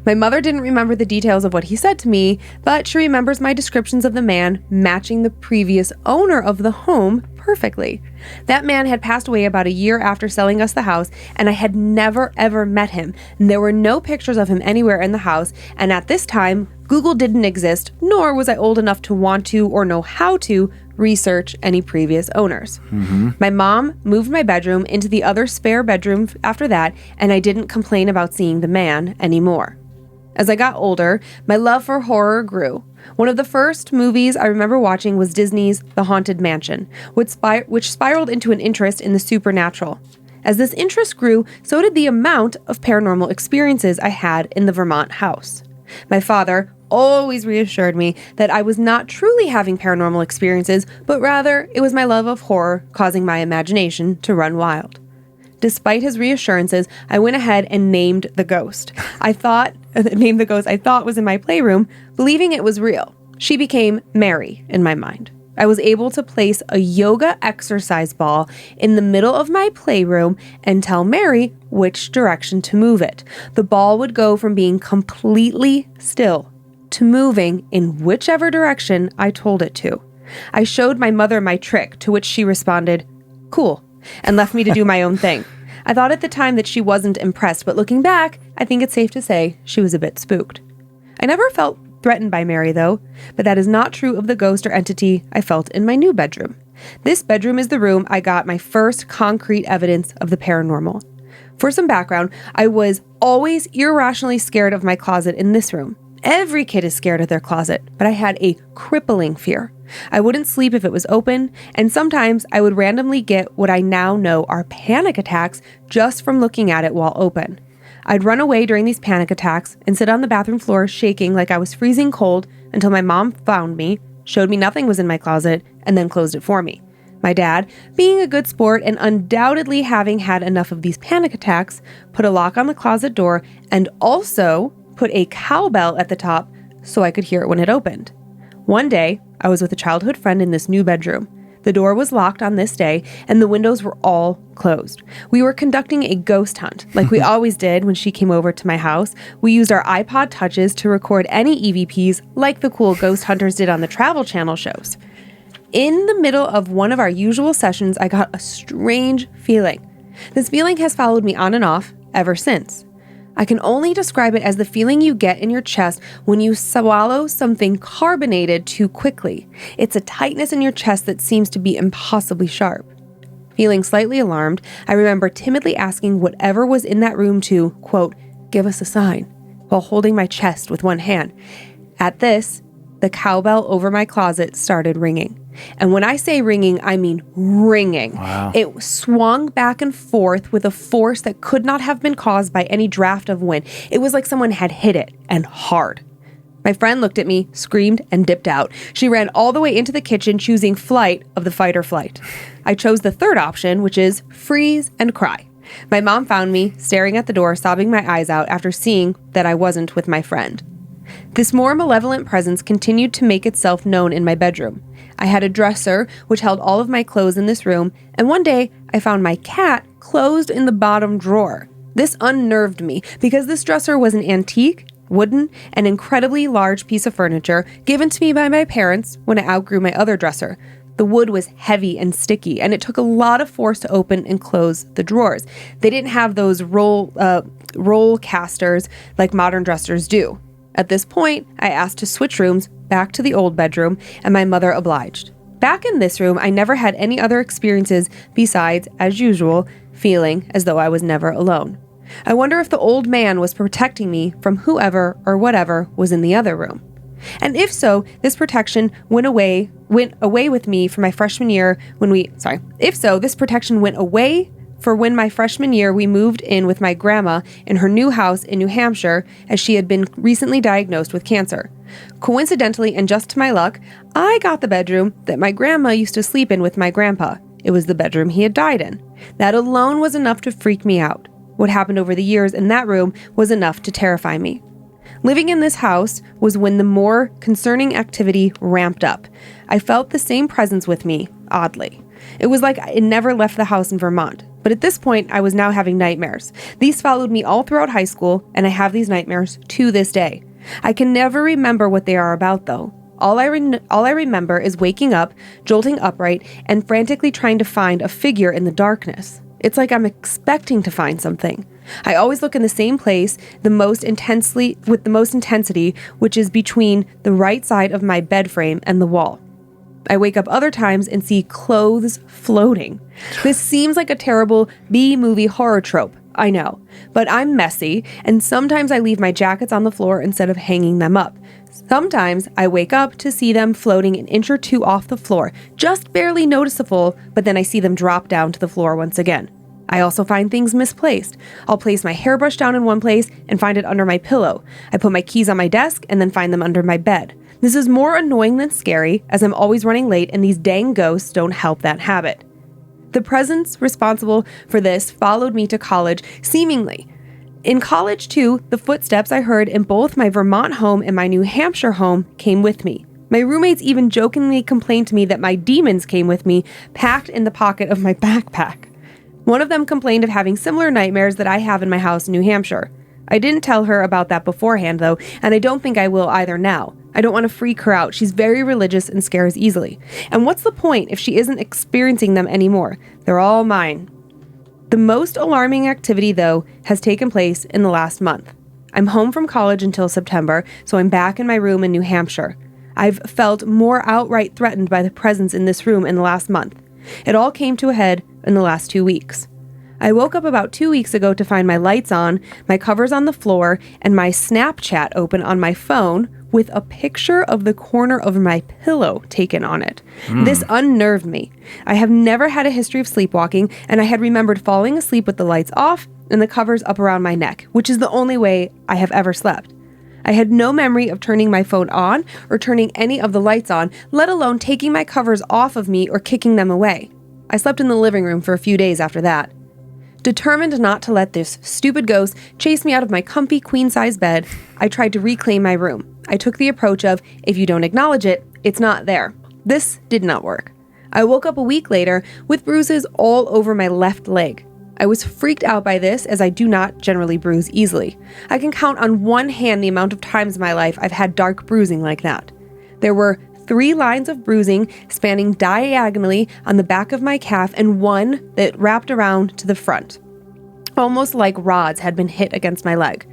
My mother didn't remember the details of what he said to me, but she remembers my descriptions of the man matching the previous owner of the home perfectly. That man had passed away about a year after selling us the house, and I had never ever met him. And there were no pictures of him anywhere in the house, and at this time, Google didn't exist, nor was I old enough to want to or know how to research any previous owners. My mom moved my bedroom into the other spare bedroom after that, and I didn't complain about seeing the man anymore. As I got older, my love for horror grew. One of the first movies I remember watching was Disney's The Haunted Mansion, which spiraled into an interest in the supernatural. As this interest grew, so did the amount of paranormal experiences I had in the Vermont house. My father always reassured me that I was not truly having paranormal experiences, but rather it was my love of horror causing my imagination to run wild. Despite his reassurances, I went ahead and named the ghost. I thought was in my playroom, believing it was real. She became Mary in my mind. I was able to place a yoga exercise ball in the middle of my playroom and tell Mary which direction to move it. The ball would go from being completely still to moving in whichever direction I told it to. I showed my mother my trick, to which she responded, "Cool," and left me to do my own thing. I thought at the time that she wasn't impressed, but looking back, I think it's safe to say she was a bit spooked. I never felt threatened by Mary, though, but that is not true of the ghost or entity I felt in my new bedroom. This bedroom is the room I got my first concrete evidence of the paranormal. For some background, I was always irrationally scared of my closet in this room. Every kid is scared of their closet, but I had a crippling fear. I wouldn't sleep if it was open, and sometimes I would randomly get what I now know are panic attacks just from looking at it while open. I'd run away during these panic attacks and sit on the bathroom floor shaking like I was freezing cold until my mom found me, showed me nothing was in my closet, and then closed it for me. My dad, being a good sport and undoubtedly having had enough of these panic attacks, put a lock on the closet door and also put a cowbell at the top so I could hear it when it opened. One day, I was with a childhood friend in this new bedroom. The door was locked on this day, and the windows were all closed. We were conducting a ghost hunt, like we always did when she came over to my house. We used our iPod touches to record any EVPs like the cool ghost hunters did on the Travel Channel shows. In the middle of one of our usual sessions, I got a strange feeling. This feeling has followed me on and off ever since. I can only describe it as the feeling you get in your chest when you swallow something carbonated too quickly. It's a tightness in your chest that seems to be impossibly sharp. Feeling slightly alarmed, I remember timidly asking whatever was in that room to, quote, give us a sign, while holding my chest with one hand. At this, the cowbell over my closet started ringing. And when I say ringing, I mean ringing. Wow. It swung back and forth with a force that could not have been caused by any draft of wind. It was like someone had hit it, and hard. My friend looked at me, screamed, and dipped out. She ran all the way into the kitchen, choosing flight of the fight or flight. I chose the third option, which is freeze and cry. My mom found me, staring at the door, sobbing my eyes out after seeing that I wasn't with my friend. This more malevolent presence continued to make itself known in my bedroom. I had a dresser which held all of my clothes in this room, and one day I found my cat closed in the bottom drawer. This unnerved me because this dresser was an antique, wooden, and incredibly large piece of furniture given to me by my parents when I outgrew my other dresser. The wood was heavy and sticky, and it took a lot of force to open and close the drawers. They didn't have those roll casters like modern dressers do. At this point, I asked to switch rooms back to the old bedroom, and my mother obliged. Back in this room, I never had any other experiences besides, as usual, feeling as though I was never alone. I wonder if the old man was protecting me from whoever or whatever was in the other room. And if so, this protection went away with me for my freshman year for when my freshman year we moved in with my grandma in her new house in New Hampshire, as she had been recently diagnosed with cancer. Coincidentally, and just to my luck, I got the bedroom that my grandma used to sleep in with my grandpa. It was the bedroom he had died in. That alone was enough to freak me out. What happened over the years in that room was enough to terrify me. Living in this house was when the more concerning activity ramped up. I felt the same presence with me, oddly. It was like I never left the house in Vermont. But at this point, I was now having nightmares. These followed me all throughout high school, and I have these nightmares to this day. I can never remember what they are about, though. All I remember is waking up, jolting upright, and frantically trying to find a figure in the darkness. It's like I'm expecting to find something. I always look in the same place with the most intensity, which is between the right side of my bed frame and the wall. I wake up other times and see clothes floating. This seems like a terrible B-movie horror trope, I know, but I'm messy, and sometimes I leave my jackets on the floor instead of hanging them up. Sometimes I wake up to see them floating an inch or two off the floor, just barely noticeable, but then I see them drop down to the floor once again. I also find things misplaced. I'll place my hairbrush down in one place and find it under my pillow. I put my keys on my desk and then find them under my bed. This is more annoying than scary, as I'm always running late and these dang ghosts don't help that habit. The presence responsible for this followed me to college, seemingly. In college, too, the footsteps I heard in both my Vermont home and my New Hampshire home came with me. My roommates even jokingly complained to me that my demons came with me, packed in the pocket of my backpack. One of them complained of having similar nightmares that I have in my house in New Hampshire. I didn't tell her about that beforehand, though, and I don't think I will either now. I don't want to freak her out. She's very religious and scares easily. And what's the point if she isn't experiencing them anymore? They're all mine. The most alarming activity, though, has taken place in the last month. I'm home from college until September, so I'm back in my room in New Hampshire. I've felt more outright threatened by the presence in this room in the last month. It all came to a head in the last 2 weeks. I woke up about 2 weeks ago to find my lights on, my covers on the floor, and my Snapchat open on my phone with a picture of the corner of my pillow taken on it. This unnerved me. I have never had a history of sleepwalking, and I had remembered falling asleep with the lights off and the covers up around my neck, which is the only way I have ever slept. I had no memory of turning my phone on or turning any of the lights on, let alone taking my covers off of me or kicking them away. I slept in the living room for a few days after that. Determined not to let this stupid ghost chase me out of my comfy queen-size bed, I tried to reclaim my room. I took the approach of, if you don't acknowledge it, it's not there. This did not work. I woke up a week later with bruises all over my left leg. I was freaked out by this, as I do not generally bruise easily. I can count on one hand the amount of times in my life I've had dark bruising like that. There were 3 lines of bruising spanning diagonally on the back of my calf and one that wrapped around to the front, almost like rods had been hit against my leg.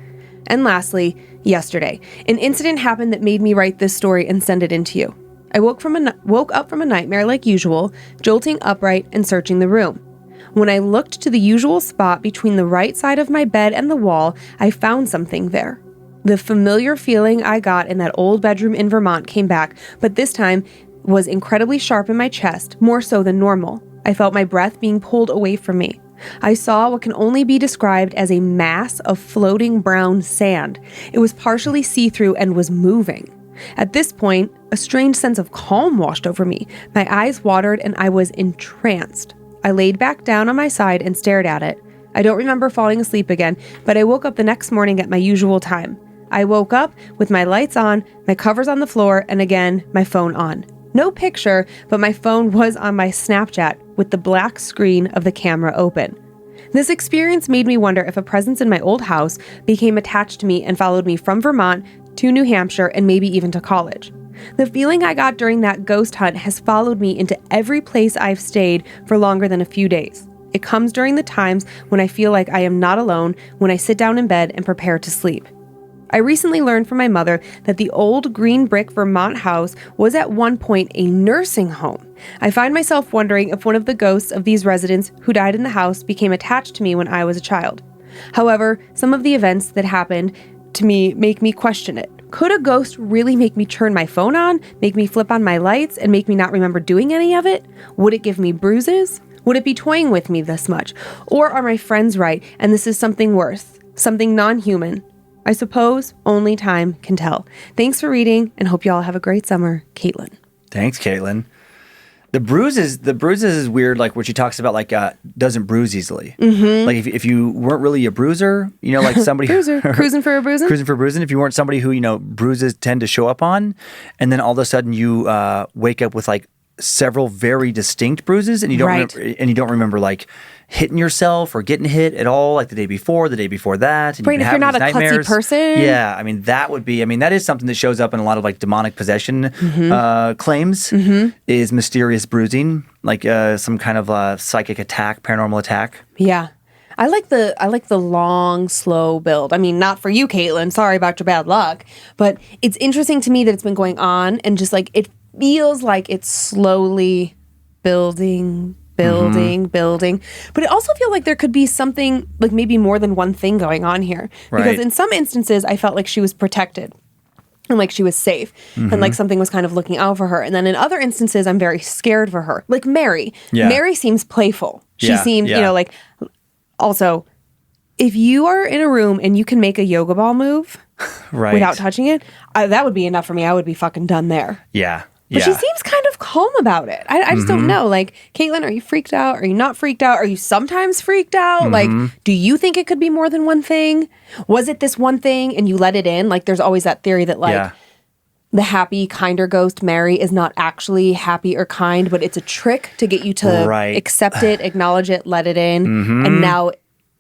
And lastly, yesterday, an incident happened that made me write this story and send it in to you. I woke up from a nightmare like usual, jolting upright and searching the room. When I looked to the usual spot between the right side of my bed and the wall, I found something there. The familiar feeling I got in that old bedroom in Vermont came back, but this time was incredibly sharp in my chest, more so than normal. I felt my breath being pulled away from me. I saw what can only be described as a mass of floating brown sand. It was partially see-through and was moving. At this point, a strange sense of calm washed over me. My eyes watered and I was entranced. I laid back down on my side and stared at it. I don't remember falling asleep again, but I woke up the next morning at my usual time. I woke up with my lights on, my covers on the floor, and again, my phone on. No picture, but my phone was on my Snapchat with the black screen of the camera open. This experience made me wonder if a presence in my old house became attached to me and followed me from Vermont to New Hampshire and maybe even to college. The feeling I got during that ghost hunt has followed me into every place I've stayed for longer than a few days. It comes during the times when I feel like I am not alone, when I sit down in bed and prepare to sleep. I recently learned from my mother that the old green brick Vermont house was at one point a nursing home. I find myself wondering if one of the ghosts of these residents who died in the house became attached to me when I was a child. However, some of the events that happened to me make me question it. Could a ghost really make me turn my phone on, make me flip on my lights, and make me not remember doing any of it? Would it give me bruises? Would it be toying with me this much? Or are my friends right, and this is something worse, something non-human? I suppose only time can tell. Thanks for reading, and hope you all have a great summer. Caitlin. Thanks, Caitlin. The bruises is weird, like what she talks about, like doesn't bruise easily. Mm-hmm. Like if you weren't really a bruiser, like somebody cruising for a bruising. If you weren't somebody who bruises tend to show up on, and then all of a sudden you wake up with like several very distinct bruises, and you don't remember like hitting yourself or getting hit at all, like the day before that. And right, if you're not a klutzy person. Yeah, I mean, that is something that shows up in a lot of like demonic possession claims, is mysterious bruising, like some kind of psychic attack, paranormal attack. Yeah. I like the long, slow build. I mean, not for you, Caitlin. Sorry about your bad luck. But it's interesting to me that it's been going on, and just like it feels like it's slowly building. But it also feels like there could be something, like maybe more than one thing going on here. Right. Because in some instances, I felt like she was protected and like she was safe and like something was kind of looking out for her. And then in other instances, I'm very scared for her. Like Mary. Yeah. Mary seems playful. She seemed, like... Also, if you are in a room and you can make a yoga ball move without touching it, that would be enough for me. I would be fucking done there. Yeah. But she seems kind of calm about it. I just don't know. Like, Caitlin, are you freaked out? Are you not freaked out? Are you sometimes freaked out? Like, do you think it could be more than one thing? Was it this one thing and you let it in? Like, there's always that theory that, like, the happy, kinder ghost, Mary, is not actually happy or kind, but it's a trick to get you to accept it, acknowledge it, let it in. And now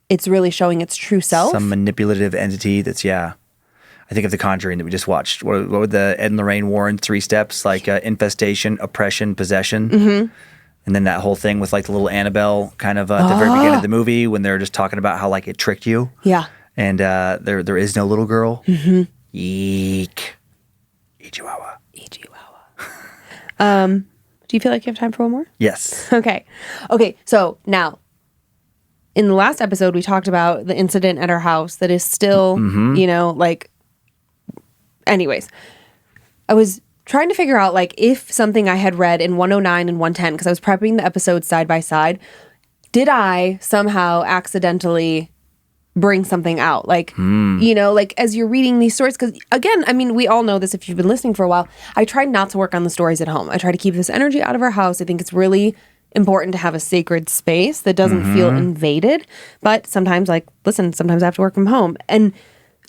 it's really showing its true self. Some manipulative entity that's, I think of The Conjuring that we just watched. What were the Ed and Lorraine Warren 3 steps? Like infestation, oppression, possession. And then that whole thing with like the little Annabelle kind of at the very beginning of the movie when they're just talking about how like it tricked you. Yeah. And there is no little girl. Eek. Chihuahua. Do you feel like you have time for one more? Yes. Okay. So now, in the last episode, we talked about the incident at our house that is still, like, anyways, I was trying to figure out, like, if something I had read in 109 and 110, because I was prepping the episodes side by side, did I somehow accidentally bring something out? Like, like as you're reading these stories, because again, I mean, we all know this if you've been listening for a while, I try not to work on the stories at home. I try to keep this energy out of our house. I think it's really important to have a sacred space that doesn't feel invaded. But sometimes, like, listen, sometimes I have to work from home. And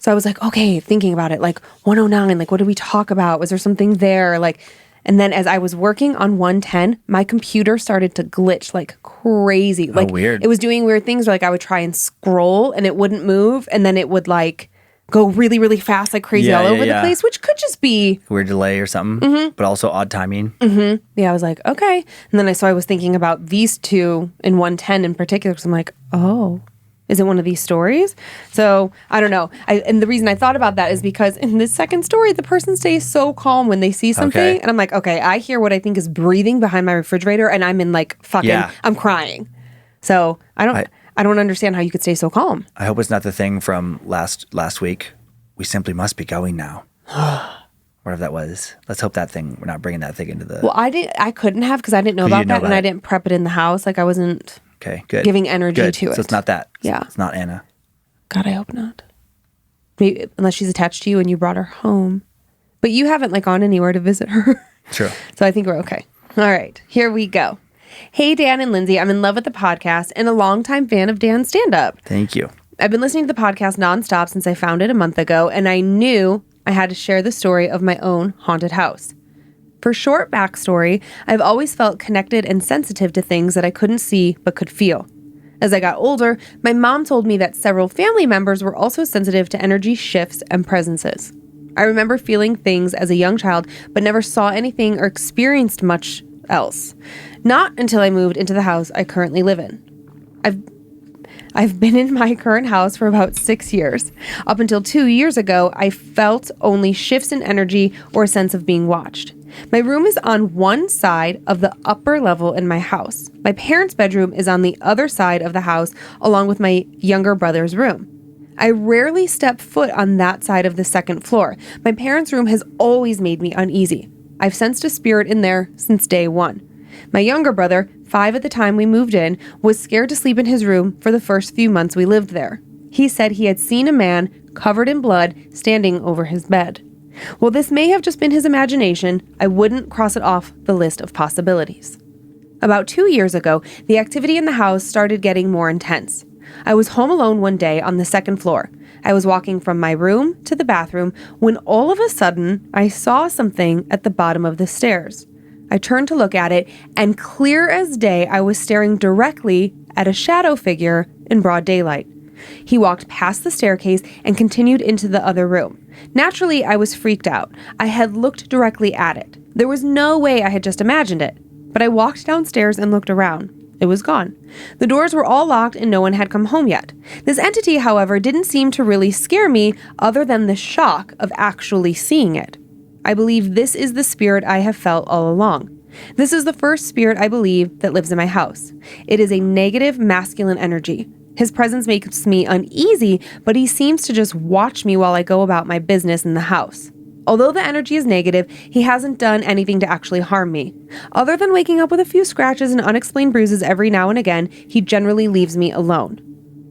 so I was like, okay, thinking about it, like 109, like what did we talk about? Was there something there? Like, and then as I was working on 110, my computer started to glitch like crazy. Like, weird. It was doing weird things where, like, I would try and scroll and it wouldn't move. And then it would like go really, really fast, like crazy all over the place, which could just be weird delay or something, but also odd timing. Yeah, I was like, okay. And then I was thinking about these two in 110 in particular, because I'm like, oh, is it one of these stories? So I don't know. And the reason I thought about that is because in this second story, the person stays so calm when they see something. Okay. And I'm like, okay, I hear what I think is breathing behind my refrigerator, and I'm in like fucking, I'm crying. So I don't understand how you could stay so calm. I hope it's not the thing from last week. We simply must be going now. Whatever that was. Let's hope that thing, we're not bringing that thing into the... Well, I couldn't have, because I didn't know about that, and I didn't prep it in the house. Like, I wasn't... Okay, good. Giving energy to it. So it's not that. Yeah. It's not Anna. God, I hope not. Maybe, unless she's attached to you and you brought her home. But you haven't, like, gone anywhere to visit her. True. So I think we're okay. All right, here we go. Hey, Dan and Lynze, I'm in love with the podcast and a longtime fan of Dan's stand-up. Thank you. I've been listening to the podcast nonstop since I found it a month ago, and I knew I had to share the story of my own haunted house. For short backstory, I've always felt connected and sensitive to things that I couldn't see but could feel. As I got older, my mom told me that several family members were also sensitive to energy shifts and presences. I remember feeling things as a young child, but never saw anything or experienced much else. Not until I moved into the house I currently live in. I've been in my current house for about 6 years. Up until 2 years ago, I felt only shifts in energy or a sense of being watched. My room is on one side of the upper level in my house. My parents' bedroom is on the other side of the house, along with my younger brother's room. I rarely step foot on that side of the second floor. My parents' room has always made me uneasy. I've sensed a spirit in there since day one. My younger brother, 5 at the time we moved in, was scared to sleep in his room for the first few months we lived there. He said he had seen a man covered in blood standing over his bed. While this may have just been his imagination, I wouldn't cross it off the list of possibilities. About 2 years ago, the activity in the house started getting more intense. I was home alone one day on the second floor. I was walking from my room to the bathroom when all of a sudden I saw something at the bottom of the stairs. I turned to look at it, and clear as day, I was staring directly at a shadow figure in broad daylight. He walked past the staircase and continued into the other room. Naturally, I was freaked out. I had looked directly at it. There was no way I had just imagined it. But I walked downstairs and looked around. It was gone. The doors were all locked and no one had come home yet. This entity, however, didn't seem to really scare me other than the shock of actually seeing it. I believe this is the spirit I have felt all along. This is the first spirit I believe that lives in my house. It is a negative masculine energy. His presence makes me uneasy, but he seems to just watch me while I go about my business in the house. Although the energy is negative, he hasn't done anything to actually harm me. Other than waking up with a few scratches and unexplained bruises every now and again, he generally leaves me alone.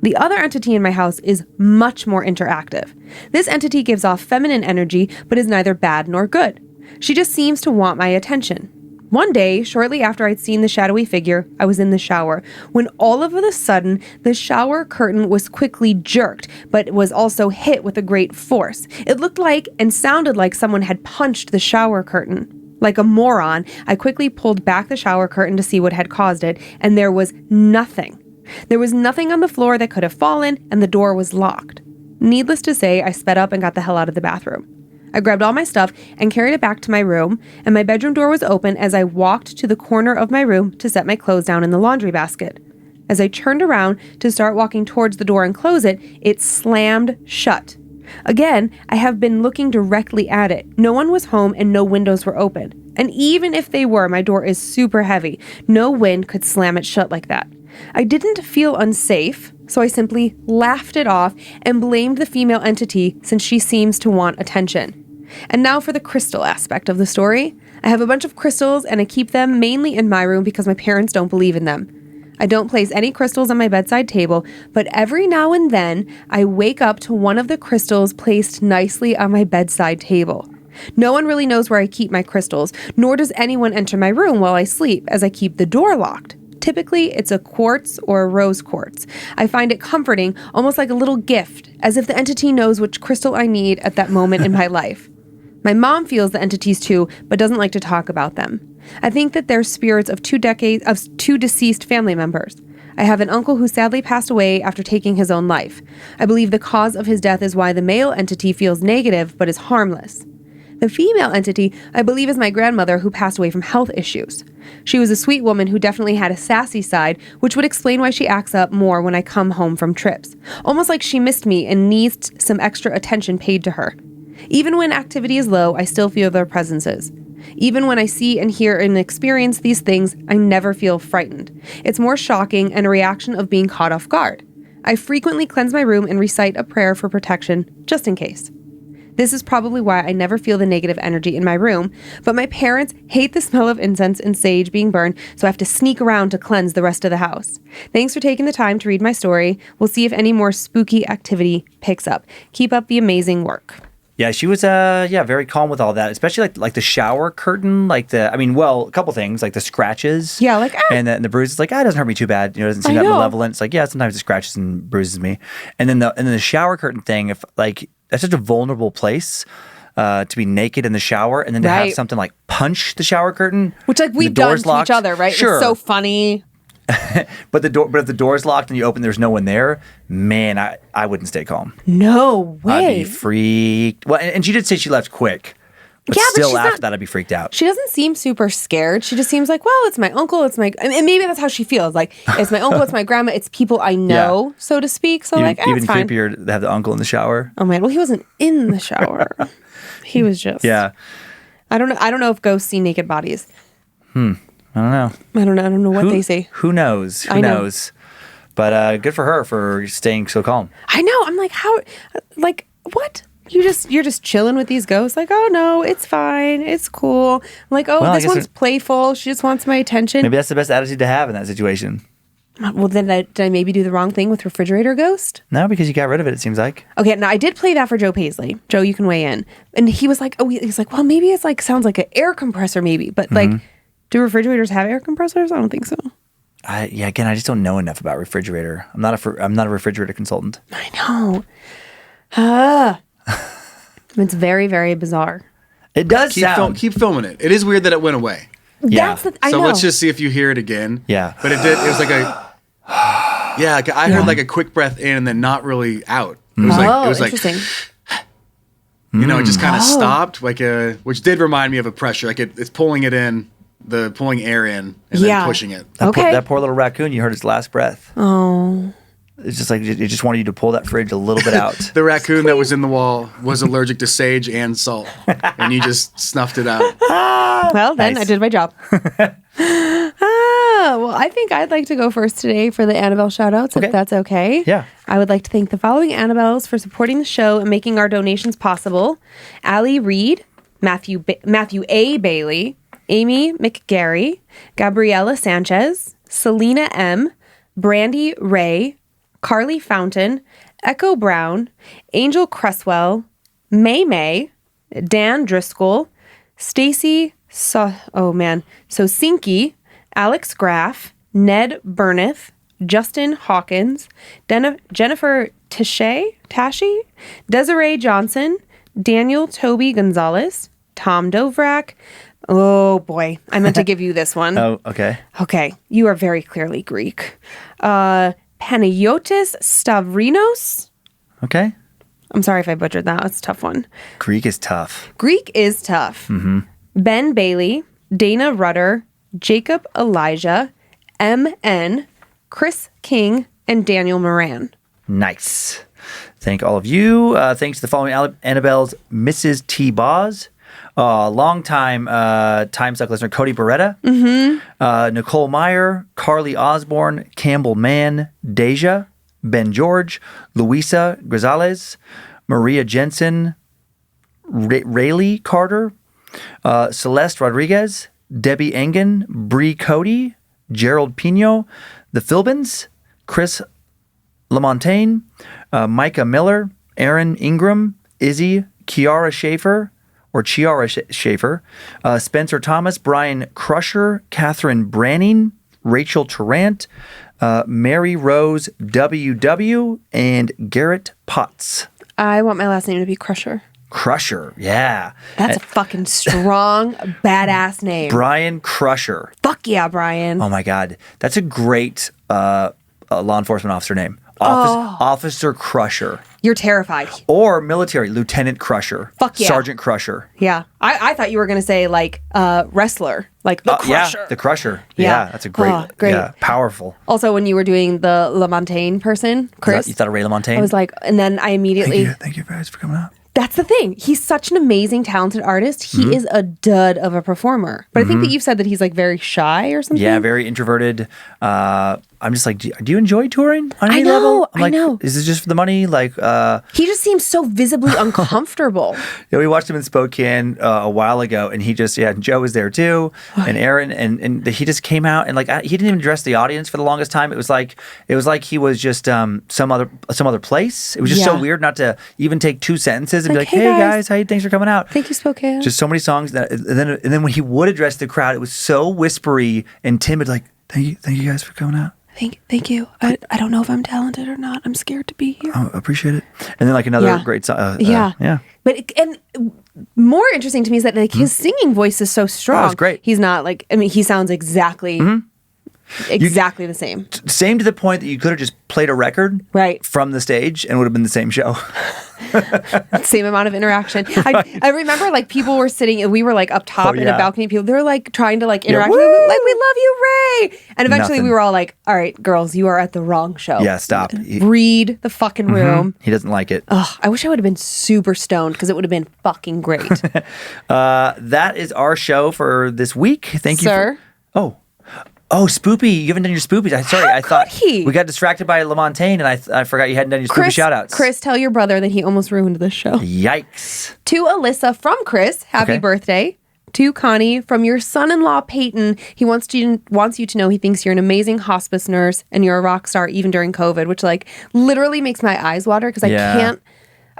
The other entity in my house is much more interactive. This entity gives off feminine energy, but is neither bad nor good. She just seems to want my attention. One day, shortly after I'd seen the shadowy figure, I was in the shower, when all of a sudden, the shower curtain was quickly jerked, but was also hit with a great force. It looked like and sounded like someone had punched the shower curtain. Like a moron, I quickly pulled back the shower curtain to see what had caused it, and there was nothing. There was nothing on the floor that could have fallen, and the door was locked. Needless to say, I sped up and got the hell out of the bathroom. I grabbed all my stuff and carried it back to my room, and my bedroom door was open as I walked to the corner of my room to set my clothes down in the laundry basket. As I turned around to start walking towards the door and close it, it slammed shut. Again, I have been looking directly at it. No one was home and no windows were open. And even if they were, my door is super heavy. No wind could slam it shut like that. I didn't feel unsafe, so I simply laughed it off and blamed the female entity since she seems to want attention. And now for the crystal aspect of the story. I have a bunch of crystals and I keep them mainly in my room because my parents don't believe in them. I don't place any crystals on my bedside table, but every now and then I wake up to one of the crystals placed nicely on my bedside table. No one really knows where I keep my crystals, nor does anyone enter my room while I sleep, as I keep the door locked. Typically, it's a quartz or a rose quartz. I find it comforting, almost like a little gift, as if the entity knows which crystal I need at that moment in my life. My mom feels the entities too, but doesn't like to talk about them. I think that they're spirits of two deceased family members. I have an uncle who sadly passed away after taking his own life. I believe the cause of his death is why the male entity feels negative but is harmless. The female entity, I believe, is my grandmother who passed away from health issues. She was a sweet woman who definitely had a sassy side, which would explain why she acts up more when I come home from trips. Almost like she missed me and needs some extra attention paid to her. Even when activity is low, I still feel their presences. Even when I see and hear and experience these things, I never feel frightened. It's more shocking and a reaction of being caught off guard. I frequently cleanse my room and recite a prayer for protection, just in case. This is probably why I never feel the negative energy in my room, but my parents hate the smell of incense and sage being burned, so I have to sneak around to cleanse the rest of the house. Thanks for taking the time to read my story. We'll see if any more spooky activity picks up. Keep up the amazing work. Yeah, she was very calm with all that, especially like the shower curtain, a couple things, like the scratches. Yeah, and the bruises, it doesn't hurt me too bad. You know, it doesn't seem that malevolent. It's like, yeah, sometimes it scratches and bruises me. And then the shower curtain thing, if that's such a vulnerable place to be naked in the shower, and then to have something like punch the shower curtain, which we've done to each other, right? Sure. It's so funny. But if the door's locked and you open, there's no one there. Man, I wouldn't stay calm. No way. I'd be freaked. Well, and she did say she left quick. But still, after that, I'd be freaked out. She doesn't seem super scared. She just seems like, well, it's my uncle, and maybe that's how she feels. Like, it's my uncle, it's my grandma, it's people I know, so to speak. So, even it's fine. creepier to have the uncle in the shower. Oh man, well, he wasn't in the shower. He was just. Yeah. I don't know if ghosts see naked bodies. I don't know what they say. Who knows? Who knows? But good for her for staying so calm. I know. I'm like, how? Like, what? You're just chilling with these ghosts. Like, oh no, it's fine, it's cool. I'm like, oh, this one's playful. She just wants my attention. Maybe that's the best attitude to have in that situation. Well, then did I maybe do the wrong thing with refrigerator ghost? No, because you got rid of it. It seems like. Okay, now I did play that for Joe Paisley. Joe, you can weigh in. And he was like, he's like, well, maybe it's sounds like an air compressor, maybe, but do refrigerators have air compressors? I don't think so. Again, I just don't know enough about refrigerator. I'm not a refrigerator consultant. I know. It's very, very bizarre. It does keep filming it. It is weird that it went away. Yeah. I know. Let's just see if you hear it again. Yeah. But it was like I heard like a quick breath in and then not really out. It was interesting. It just kind of stopped, which did remind me of a pressure. Like it's pulling it in, pulling air in, and then pushing it. That poor little raccoon, you heard his last breath. Oh. It's just like it just wanted you to pull that fridge a little bit out. The raccoon that was in the wall was allergic to sage and salt, and you just snuffed it out. Well, then Nice. I did my job. Well, I think I'd like to go first today for the Annabelle shout-outs, if that's okay. Yeah. I would like to thank the following Annabelles for supporting the show and making our donations possible. Allie Reed, Matthew A. Bailey, Amy McGarry, Gabriela Sanchez, Selena M., Brandy Ray, Carly Fountain, Echo Brown, Angel Cresswell, May, Dan Driscoll, Stacy Sosinki, Alex Graff, Ned Burneth, Justin Hawkins, Jennifer Tashi, Desiree Johnson, Daniel Toby Gonzalez, Tom Dovrak. Oh boy, I meant to give you this one. Oh, okay. Okay, you are very clearly Greek. Panagiotis Stavrinos. Okay. I'm sorry if I butchered that. That's a tough one. Greek is tough. Mm-hmm. Ben Bailey, Dana Rudder, Jacob Elijah, M.N., Chris King, and Daniel Moran. Nice. Thank all of you. Thanks to the following Annabelles: Mrs. T. Boz, Longtime Time Suck listener Cody Beretta, Nicole Meyer, Carly Osborne, Campbell Mann, Deja, Ben George, Luisa Grisales, Maria Jensen, Rayleigh Carter, Celeste Rodriguez, Debbie Engen, Bree Cody, Gerald Pino, The Philbins, Chris LaMontagne, Micah Miller, Aaron Ingram, Izzy, Chiara Schaefer, Spencer Thomas, Brian Crusher, Catherine Branning, Rachel Tarrant, Mary Rose WW, and Garrett Potts. I want my last name to be Crusher. Crusher, yeah. That's a fucking strong, badass name. Brian Crusher. Fuck yeah, Brian. Oh my God. That's a great law enforcement officer name. Officer Crusher. You're terrified. Or military, Lieutenant Crusher. Fuck yeah. Sergeant Crusher. Yeah. I thought you were going to say like wrestler, like the Crusher. Yeah, the Crusher. Yeah, that's a great, yeah, powerful. Also, when you were doing the LaMontagne person, Chris. You thought of Ray LaMontagne? I was like, and then I immediately. Thank you guys for coming out. That's the thing. He's such an amazing, talented artist. He is a dud of a performer. But I think that you've said that he's like very shy or something. Yeah, very introverted. I'm just like, do you enjoy touring on any level? I'm like, I know. Is this just for the money? Like, he just seems so visibly uncomfortable. Yeah, we watched him in Spokane a while ago, and he just, Joe was there too, and Aaron, and he just came out and like he didn't even address the audience for the longest time. It was like he was just some other place. It was just so weird not to even take 2 sentences and like, be like, hey guys, thanks for coming out. Thank you, Spokane. Just so many songs and then when he would address the crowd, it was so whispery and timid. Like, thank you guys for coming out. Thank you. I don't know if I'm talented or not. I'm scared to be here. I appreciate it. And then like another great song. Yeah. But and more interesting to me is that like his singing voice is so strong. Oh, it's great. He's not like, I mean, he sounds exactly the same. Same to the point that you could have just played a record from the stage and it would have been the same show. Same amount of interaction. I remember like people were sitting, we were like up top in a balcony. People, they were like trying to like interact with him, like, we love you, Ray. And eventually we were all like, all right, girls, you are at the wrong show. Yeah, stop. Read the fucking room. He doesn't like it. Ugh, I wish I would have been super stoned because it would have been fucking great. That is our show for this week. Thank you. Sir. Oh, Spoopy. You haven't done your Spoopies. I thought we got distracted by LaMontagne and I forgot you hadn't done your Spoopy shout-outs. Chris, tell your brother that he almost ruined this show. Yikes. To Alyssa from Chris, happy birthday. To Connie from your son-in-law, Peyton. He wants you to know he thinks you're an amazing hospice nurse and you're a rock star even during COVID, which like literally makes my eyes water because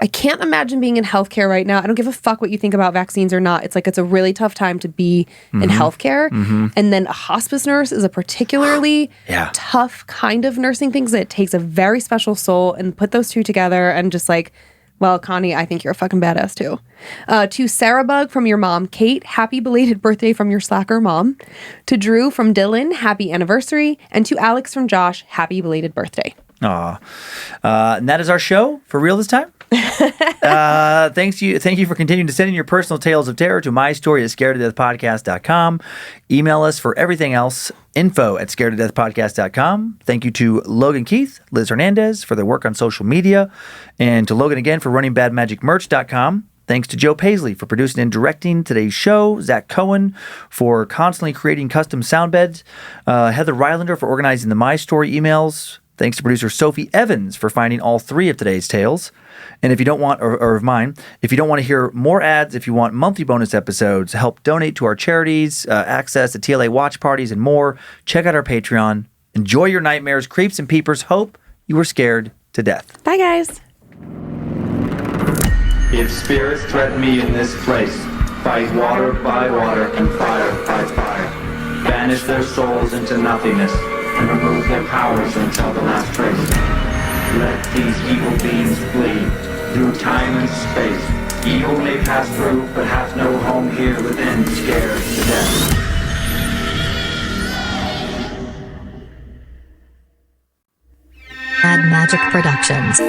I can't imagine being in healthcare right now. I don't give a fuck what you think about vaccines or not. It's like it's a really tough time to be in healthcare. And then a hospice nurse is a particularly tough kind of nursing thing because it takes a very special soul, and put those two together and just like, well, Connie, I think you're a fucking badass too. To Sarah Bug from your mom, Kate, happy belated birthday from your slacker mom. To Drew from Dylan, happy anniversary. And to Alex from Josh, happy belated birthday. Aw. And that is our show for real this time. Thank you for continuing to send in your personal tales of terror to mystory@scaredtodeathpodcast.com. Email us for everything else, info@scaredtodeathpodcast.com. Thank you to Logan Keith, Liz Hernandez for their work on social media, and to Logan again for running badmagicmerch.com. Thanks to Joe Paisley for producing and directing today's show, Zach Cohen for constantly creating custom sound beds, Heather Rylander for organizing the My Story emails. Thanks to producer Sophie Evans for finding all 3 of today's tales. And if you don't want, or of mine, if you don't want to hear more ads, if you want monthly bonus episodes, help donate to our charities, access to TLA watch parties, and more, check out our Patreon. Enjoy your nightmares, creeps, and peepers. Hope you were scared to death. Bye, guys. If spirits threaten me in this place, fight water by water and fire by fire. Banish their souls into nothingness and remove their powers until the last trace. Let these evil beings flee through time and space. Evil may pass through, but hath no home here within, scared to death. Bad Magic Productions.